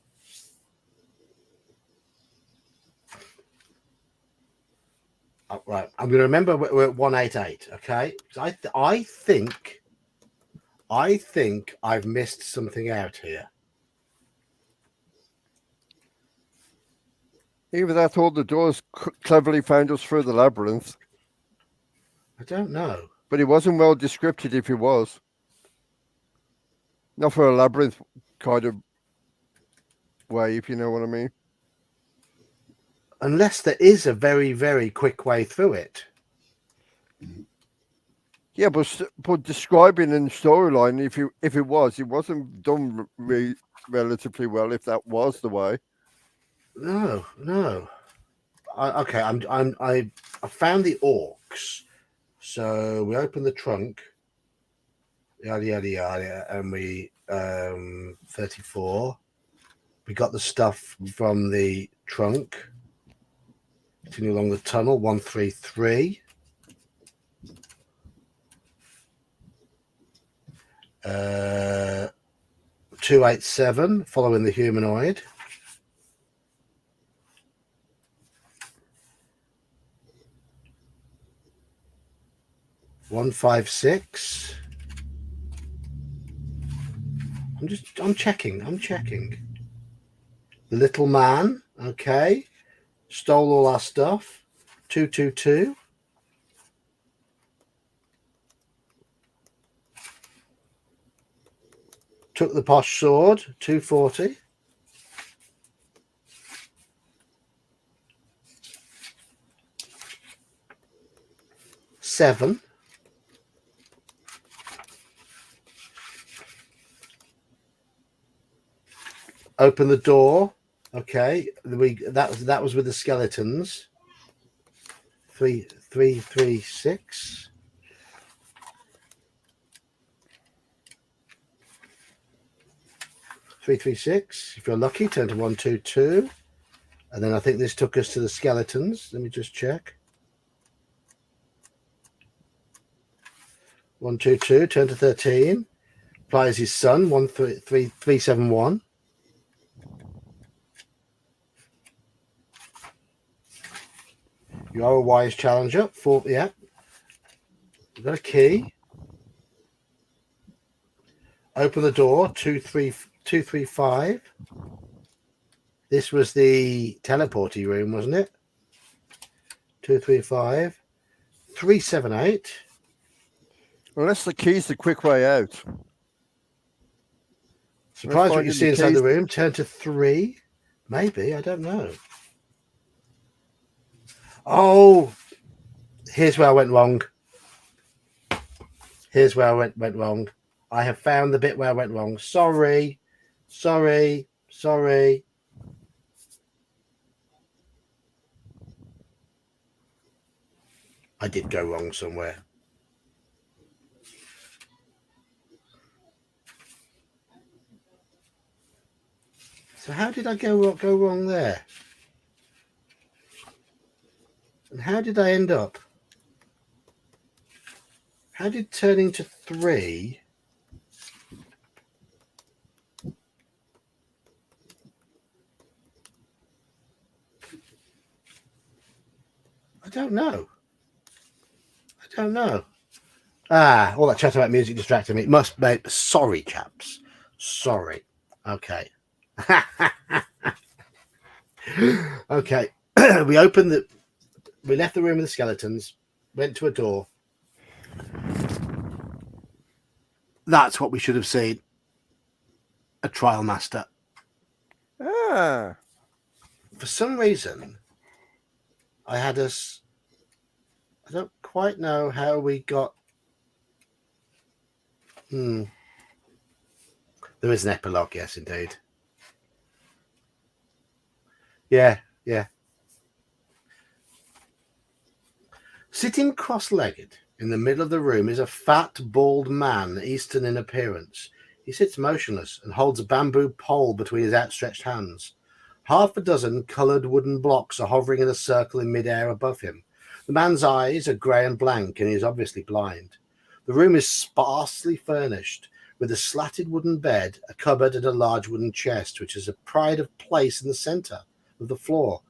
[SPEAKER 1] Oh, right, I'm going to remember we're at 188. Okay, I think I've missed something out here.
[SPEAKER 2] Either that or the doors cleverly found us through the labyrinth.
[SPEAKER 1] I don't know.
[SPEAKER 2] But it wasn't well described if he was. Not for a labyrinth kind of way, if you know what I mean.
[SPEAKER 1] Unless there is a very, very quick way through it.
[SPEAKER 2] Yeah, but describing in storyline, if it wasn't done relatively well. If that was the way.
[SPEAKER 1] No. Okay, I found the orcs. So we open the trunk. Yada yada yada, and we 34. We got the stuff from the trunk. Continue along the tunnel. 133. 287. Following the humanoid. 156. I'm checking. The little man, okay. Stole all our stuff. 222. Took the posh sword. 240. Seven. Open the door. Okay, that was with the skeletons. 336. If you're lucky, turn to 122, and then I think this took us to the skeletons. Let me just check. 122, turn to 13. Applies his son. 13371. You are a wise challenger. 4, yeah. You've got a key. Open the door. 235. This was the teleporty room, wasn't it? 235. 378.
[SPEAKER 2] Unless the key's the quick way out.
[SPEAKER 1] Surprised what you see inside the room. Turn to 3. Maybe. I don't know. Oh, here's where I went wrong. I have found the bit where I went wrong. Sorry. I did go wrong somewhere. So how did I go wrong there? And how did I end up? How did turning to 3? I don't know. All that chat about music distracted me. It must be. Sorry, chaps. Sorry. Okay. Okay. We left the room with the skeletons, went to a door. That's what we should have seen. A trial master.
[SPEAKER 2] Ah.
[SPEAKER 1] For some reason, I don't quite know how we got. There is an epilogue, yes, indeed. Yeah. Sitting cross-legged in the middle of the room is a fat, bald man, Eastern in appearance. He sits motionless and holds a bamboo pole between his outstretched hands. Half a dozen coloured wooden blocks are hovering in a circle in mid-air above him. The man's eyes are grey and blank, and he is obviously blind. The room is sparsely furnished, with a slatted wooden bed, a cupboard, and a large wooden chest, which is a pride of place in the centre of the floor.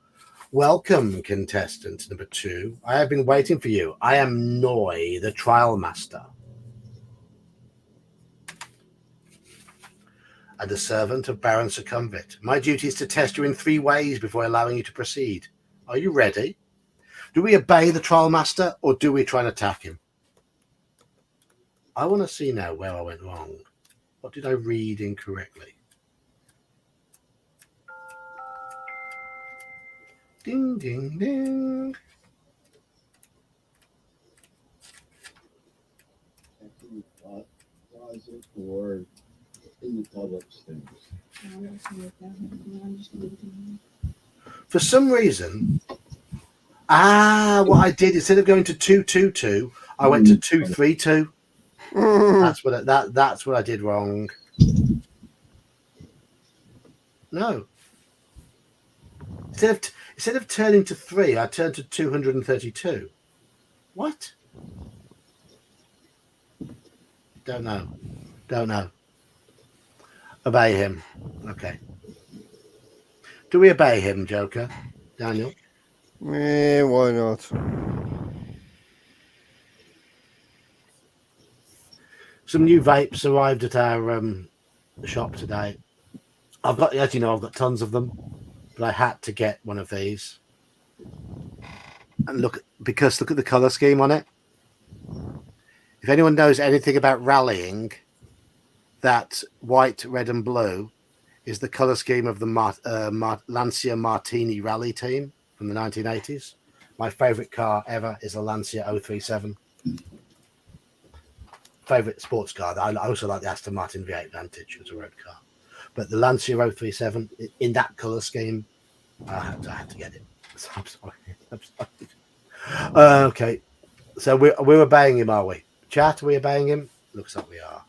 [SPEAKER 1] Welcome, contestant number 2. I have been waiting for you. I am Noy, the trial master, and a servant of Baron Succumbit. My duty is to test you in 3 ways before allowing you to proceed. Are you ready? Do we obey the trial master, or do we try and attack him? I want to see now where I went wrong. What did I read incorrectly? Ding, ding, ding.
[SPEAKER 3] Closet or in the tub upstairs.
[SPEAKER 1] For some reason, what I did, instead of going to 222, I went to 232. That's what I did wrong. No. Instead of turning to 3, I turned to 232. What? Don't know. Obey him. Okay. Do we obey him, Joker? Daniel?
[SPEAKER 2] Why not?
[SPEAKER 1] Some new vapes arrived at our shop today. As you know, I've got tons of them, but I had to get one of these. And look at the color scheme on it. If anyone knows anything about rallying, that white, red, and blue is the color scheme of the Lancia Martini rally team from the 1980s. My favorite car ever is a Lancia 037. Favorite sports car. I also like the Aston Martin V8 Vantage as a road car. But the Lancia 037 in that color scheme, I had to get it. I'm sorry. Okay. So we're obeying him, are we? Chat, are we obeying him? Looks like we are.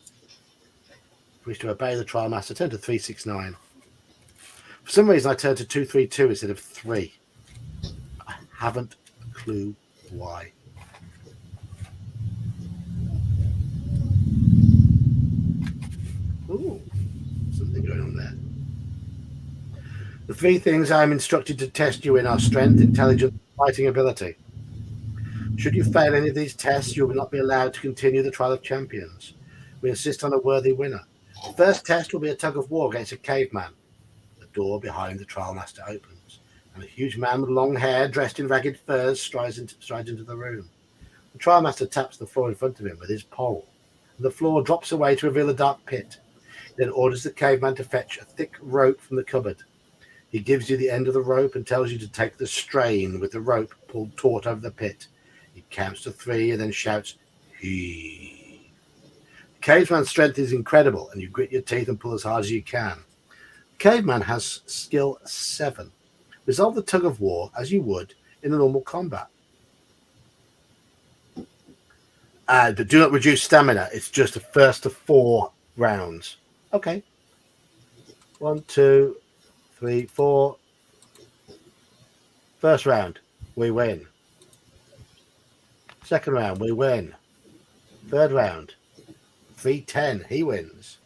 [SPEAKER 1] We wish to obey the trial master. Turn to 369. For some reason, I turned to 232 instead of 3. I haven't a clue why. Ooh, something going on there. The 3 things I am instructed to test you in are strength, intelligence, and fighting ability. Should you fail any of these tests, you will not be allowed to continue the Trial of Champions. We insist on a worthy winner. The first test will be a tug of war against a caveman. The door behind the trial master opens, and a huge man with long hair, dressed in ragged furs, strides into the room. The trial master taps the floor in front of him with his pole, and the floor drops away to reveal a dark pit. He then orders the caveman to fetch a thick rope from the cupboard. He gives you the end of the rope and tells you to take the strain with the rope pulled taut over the pit. He counts to 3 and then shouts, "Heave." The caveman's strength is incredible, and you grit your teeth and pull as hard as you can. The caveman has skill 7. Resolve the tug of war as you would in a normal combat. But do not reduce stamina. It's just the first of 4 rounds. Okay. 1, 2, 3, 4. First round, we win. Second round, we win. Third round, 3-10, he wins.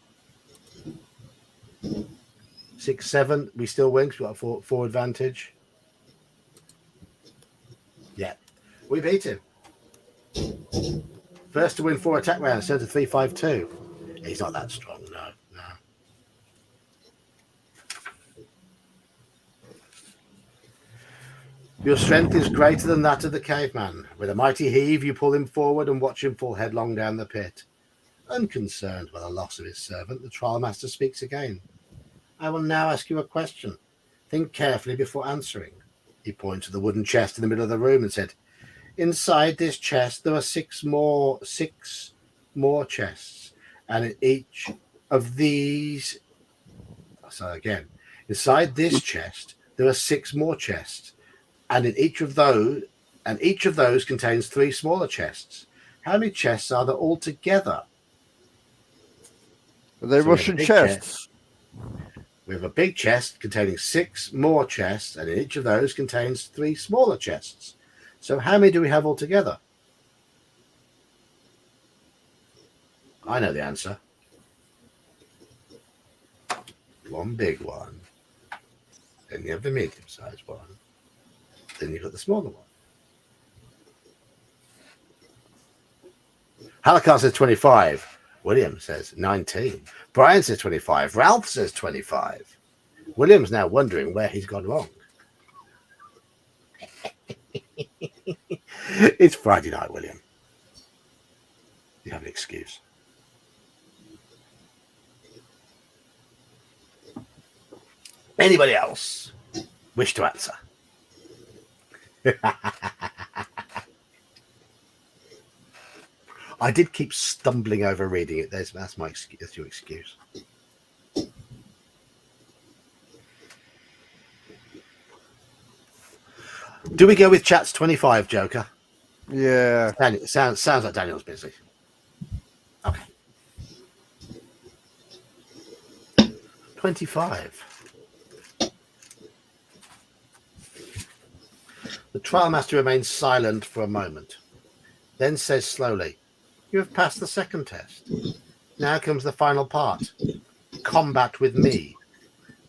[SPEAKER 1] 6, 7, we still win because we've got 4 advantage. Yeah, we beat him. First to win 4 attack rounds, down to 3-5-2. He's not that strong, no. Your strength is greater than that of the caveman. With a mighty heave, you pull him forward and watch him fall headlong down the pit. Unconcerned by the loss of his servant, the trial master speaks again. I will now ask you a question. Think carefully before answering. He pointed to the wooden chest in the middle of the room and said, inside this chest there are 6 more chests, and in each of these, inside this chest there are 6 more chests, and each of those contains 3 smaller chests. How many chests are there altogether?
[SPEAKER 2] Are they Russian chests?
[SPEAKER 1] We have a big chest containing 6 more chests, and each of those contains 3 smaller chests. So how many do we have altogether? I know the answer. 1 big one. Then you have the medium-sized one. Then you've got the smaller one. Halakar says 25. William says 19. Brian says 25. Ralph says 25. William's now wondering where he's gone wrong. It's Friday night, William. You have an excuse. Anybody else wish to answer? I did keep stumbling over reading it. That's my excuse. That's your excuse. Do we go with chats 25, Joker?
[SPEAKER 2] Yeah.
[SPEAKER 1] Daniel, sounds like Daniel's busy. Okay. 25. The trial master remains silent for a moment, then says slowly, you have passed the second test. Now comes the final part. Combat with me.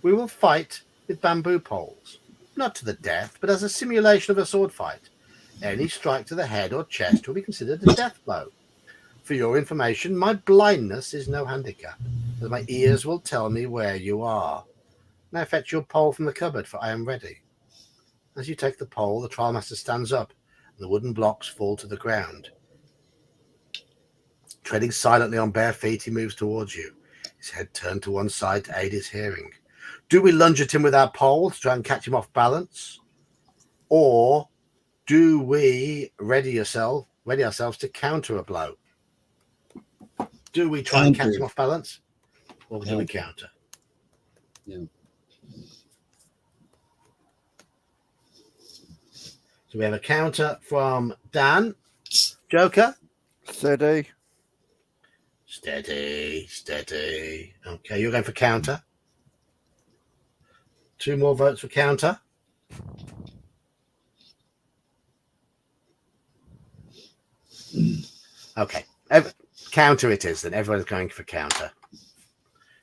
[SPEAKER 1] We will fight with bamboo poles. Not to the death, but as a simulation of a sword fight. Any strike to the head or chest will be considered a death blow. For your information, my blindness is no handicap, as my ears will tell me where you are. Now fetch your pole from the cupboard, for I am ready. As you take the pole, the trial master stands up, and the wooden blocks fall to the ground. Treading silently on bare feet, he moves towards you, his head turned to one side to aid his hearing. Do we lunge at him with our pole to try and catch him off balance? Or do we ready ourselves to counter a blow? Do we try and catch him off balance? Or do we counter?
[SPEAKER 3] Yeah.
[SPEAKER 1] So we have a counter from Dan. Joker?
[SPEAKER 2] Steady.
[SPEAKER 1] Steady. Okay, you're going for counter. 2 more votes for counter. Okay. Counter it is, then. Everyone's going for counter.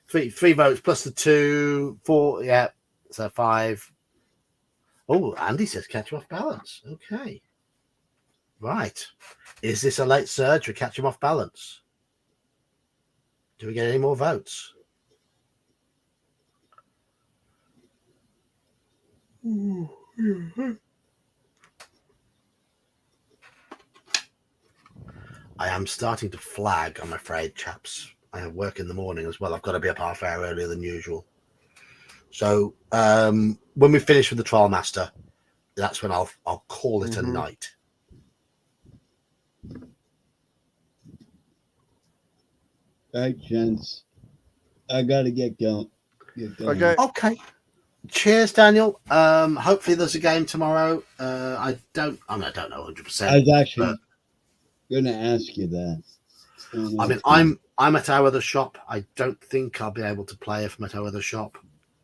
[SPEAKER 1] 3 votes plus the 2, 4, yeah. So 5. Oh, Andy says catch him off balance. Okay. Right. Is this a late surge or catch him off balance? Do we get any more votes? I am starting to flag, I'm afraid, chaps. I have work in the morning as well. I've got to be up half hour earlier than usual. So when we finish with the trial master, that's when I'll call it a night.
[SPEAKER 3] All right, gents. I gotta get going.
[SPEAKER 1] Okay. Cheers, Daniel. Hopefully there's a game tomorrow. I don't know 100%.
[SPEAKER 3] I was actually gonna ask you that.
[SPEAKER 1] I mean, I'm at our other shop. I don't think I'll be able to play if I'm at our other shop,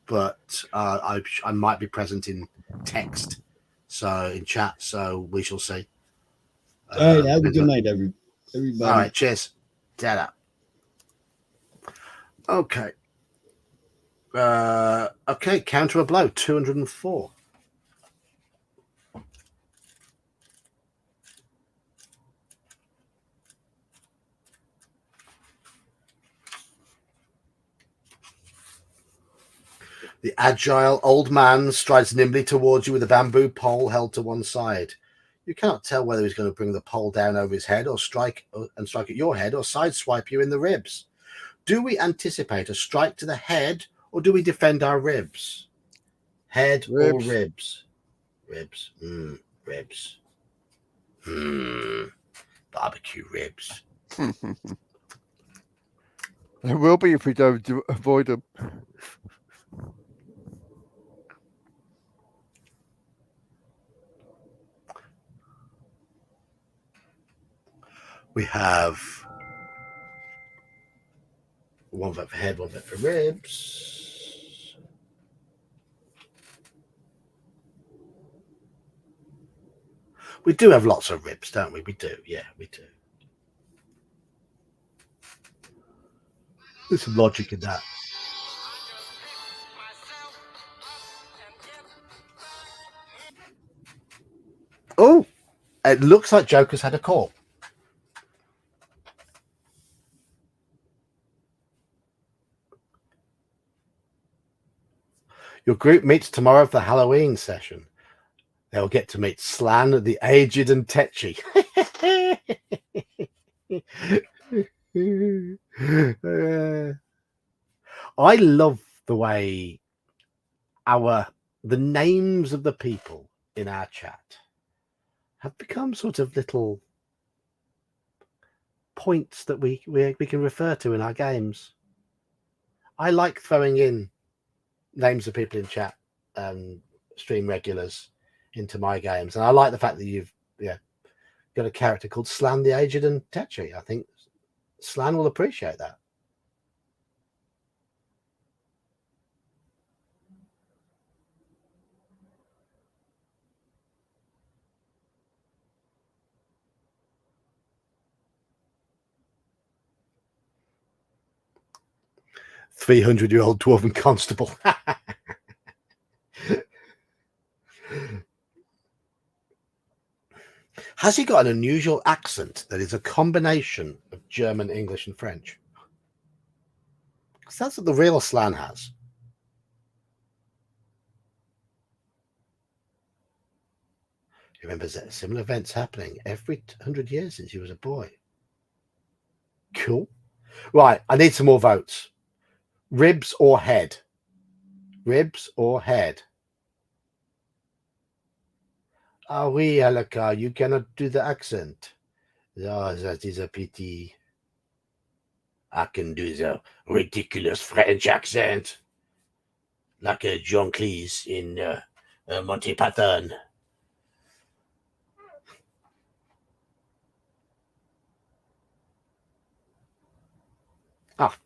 [SPEAKER 1] but I might be present in text, so in chat. So we shall see.
[SPEAKER 3] All right, have a good night, everybody.
[SPEAKER 1] All right, cheers. Ta-da. Okay. Okay, counter a blow, 204. The agile old man strides nimbly towards you with a bamboo pole held to one side. You cannot tell whether he's going to bring the pole down over his head or strike at your head or sideswipe you in the ribs. Do we anticipate a strike to the head or do we defend our ribs? Head or
[SPEAKER 2] Ribs.
[SPEAKER 1] ribs? Ribs. Ribs. Barbecue ribs.
[SPEAKER 2] There will be if we don't avoid them.
[SPEAKER 1] We have one vote for head, one vote for ribs. We do have lots of ribs, don't we? We do. Yeah, we do. There's some logic in that. Oh, it looks like Joker's had a call. Your group meets tomorrow for the Halloween session. They'll get to meet Slan, the Aged, and Tetchy. I love the way the names of the people in our chat have become sort of little points that we can refer to in our games. I like throwing in names of people in chat, stream regulars into my games, and I like the fact that you've got a character called Slan the Aged and Tetchy. I think Slan will appreciate that. "300-year-old dwarven constable." Has he got an unusual accent that is a combination of German, English, and French? Because that's what the real Slan has. He remembers similar events happening every 100 years since he was a boy. Cool. Right, I need some more votes. Ribs or head? Ribs or head? Ah oui, Alaka, you cannot do the accent. Oh, that is a pity. I can do the ridiculous French accent, like a John Cleese in Monty Python. Oh,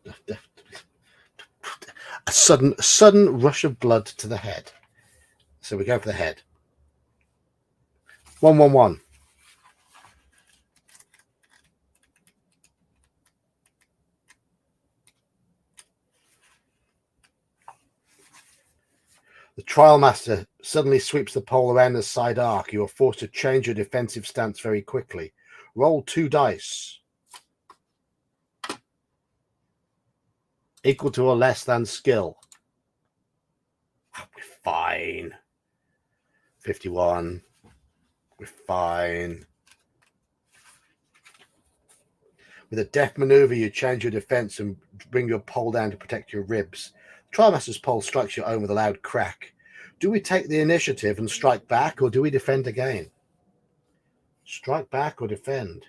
[SPEAKER 1] a sudden rush of blood to the head. So we go for the head. 1-1-1. The trial master suddenly sweeps the pole around the side arc. You are forced to change your defensive stance very quickly. Roll 2 dice. Equal to or less than skill. We're fine. 51. We're fine. With a deft maneuver, you change your defense and bring your pole down to protect your ribs. The Trialmaster's pole strikes your own with a loud crack. Do we take the initiative and strike back, or do we defend again? Strike back or defend?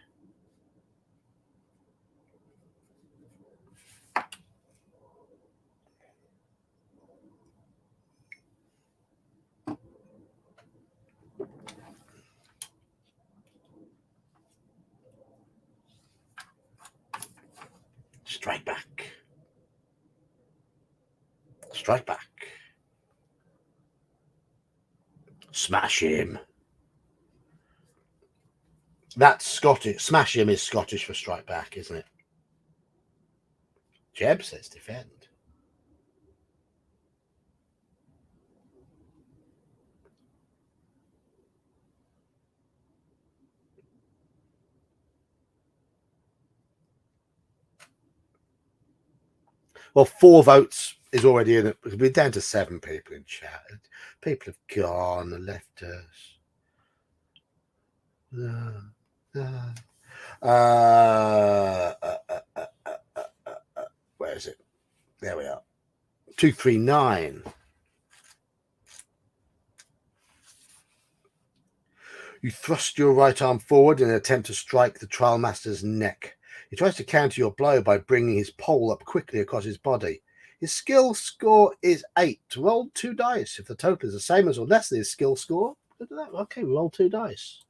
[SPEAKER 1] Strike back. Strike back. Smash him. That's Scottish. Smash him is Scottish for strike back, isn't it? Jeb says defend. Well, 4 votes is already in it. We're down to 7 people in chat. People have gone and left us. Where is it? There we are. 239. You thrust your right arm forward in an attempt to strike the trial master's neck. He tries to counter your blow by bringing his pole up quickly across his body. His skill score is 8. Roll 2 dice. If the total is the same as or less than his skill score, look at that. Okay, we roll 2 dice.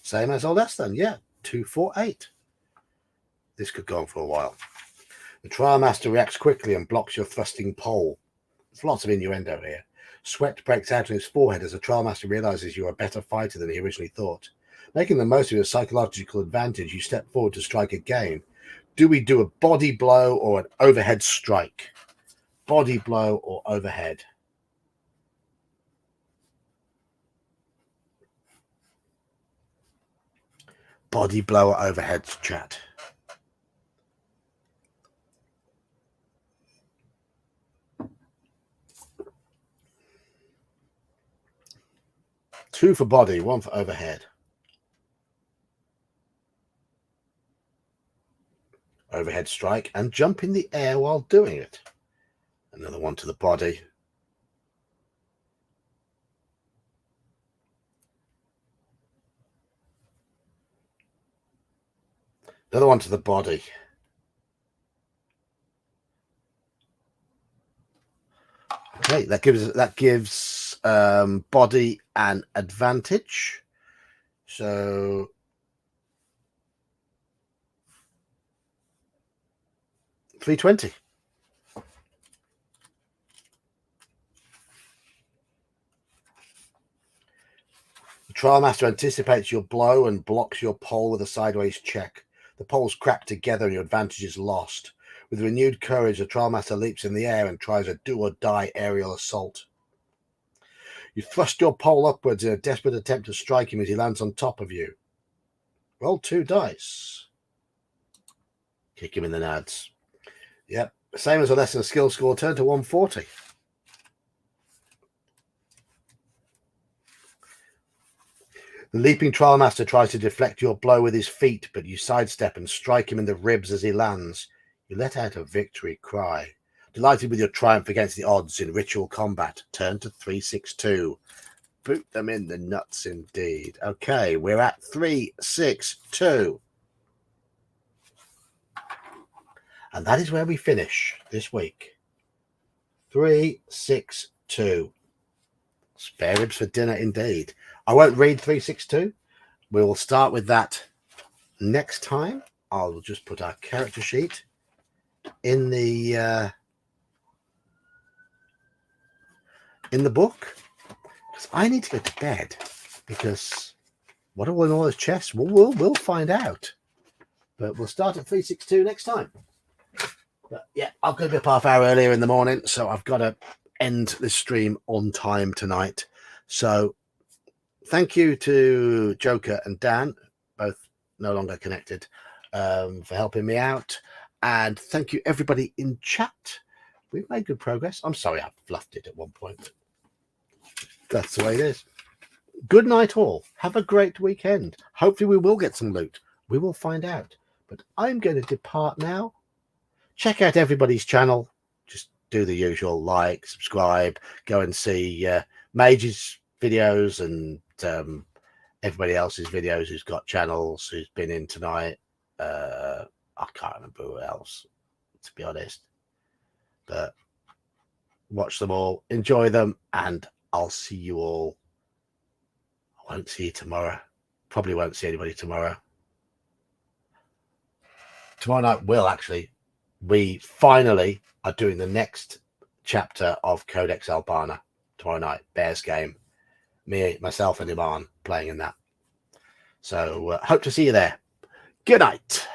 [SPEAKER 1] Same as or less than, yeah. 2, 4, 8. This could go on for a while. The trial master reacts quickly and blocks your thrusting pole. There's lots of innuendo here. Sweat breaks out on his forehead as the trial master realizes you're a better fighter than he originally thought. Making the most of your psychological advantage, you step forward to strike again. Do we do a body blow or an overhead strike? Body blow or overhead? Body blow or overhead, chat? Two for body, 1 for overhead. Overhead strike and jump in the air while doing it. Another 1 to the body. Another 1 to the body. Okay, that gives body an advantage. So $320. The trial master anticipates your blow and blocks your pole with a sideways check. The poles crack together and your advantage is lost. With renewed courage, the trial master leaps in the air and tries a do-or-die aerial assault. You thrust your pole upwards in a desperate attempt to strike him as he lands on top of you. Roll 2 dice. Kick him in the nads. Yep, same as a lesser skill score. Turn to 140. The leaping trial master tries to deflect your blow with his feet, but you sidestep and strike him in the ribs as he lands. You let out a victory cry. Delighted with your triumph against the odds in ritual combat, turn to 362. Boot them in the nuts indeed. Okay, we're at 362. And that is where we finish this week. 362. Spare ribs for dinner indeed. I won't read 362. We will start with that next time. I'll just put our character sheet in the book, because I need to go to bed, because what are all those chests? We'll find out. But we'll start at 362 next time. But yeah, I'm going to be up half hour earlier in the morning, so I've got to end this stream on time tonight. So thank you to Joker and Dan, both no longer connected, for helping me out. And thank you everybody in chat. We've made good progress. I'm sorry I fluffed it at one point. That's the way it is. Good night all. Have a great weekend. Hopefully we will get some loot. We will find out. But I'm going to depart now. Check out everybody's channel. Just do the usual, like, subscribe, go and see Mage's videos and everybody else's videos who's got channels, who's been in tonight. I can't remember who else, to be honest. But watch them all, enjoy them, and I'll see you all. I won't see you tomorrow. Probably won't see anybody tomorrow. tomorrow night, Will, actually, we finally are doing the next chapter of Codex Albana tomorrow night. Bears game. Me, myself, and Iman playing in that. So hope to see you there. Good night.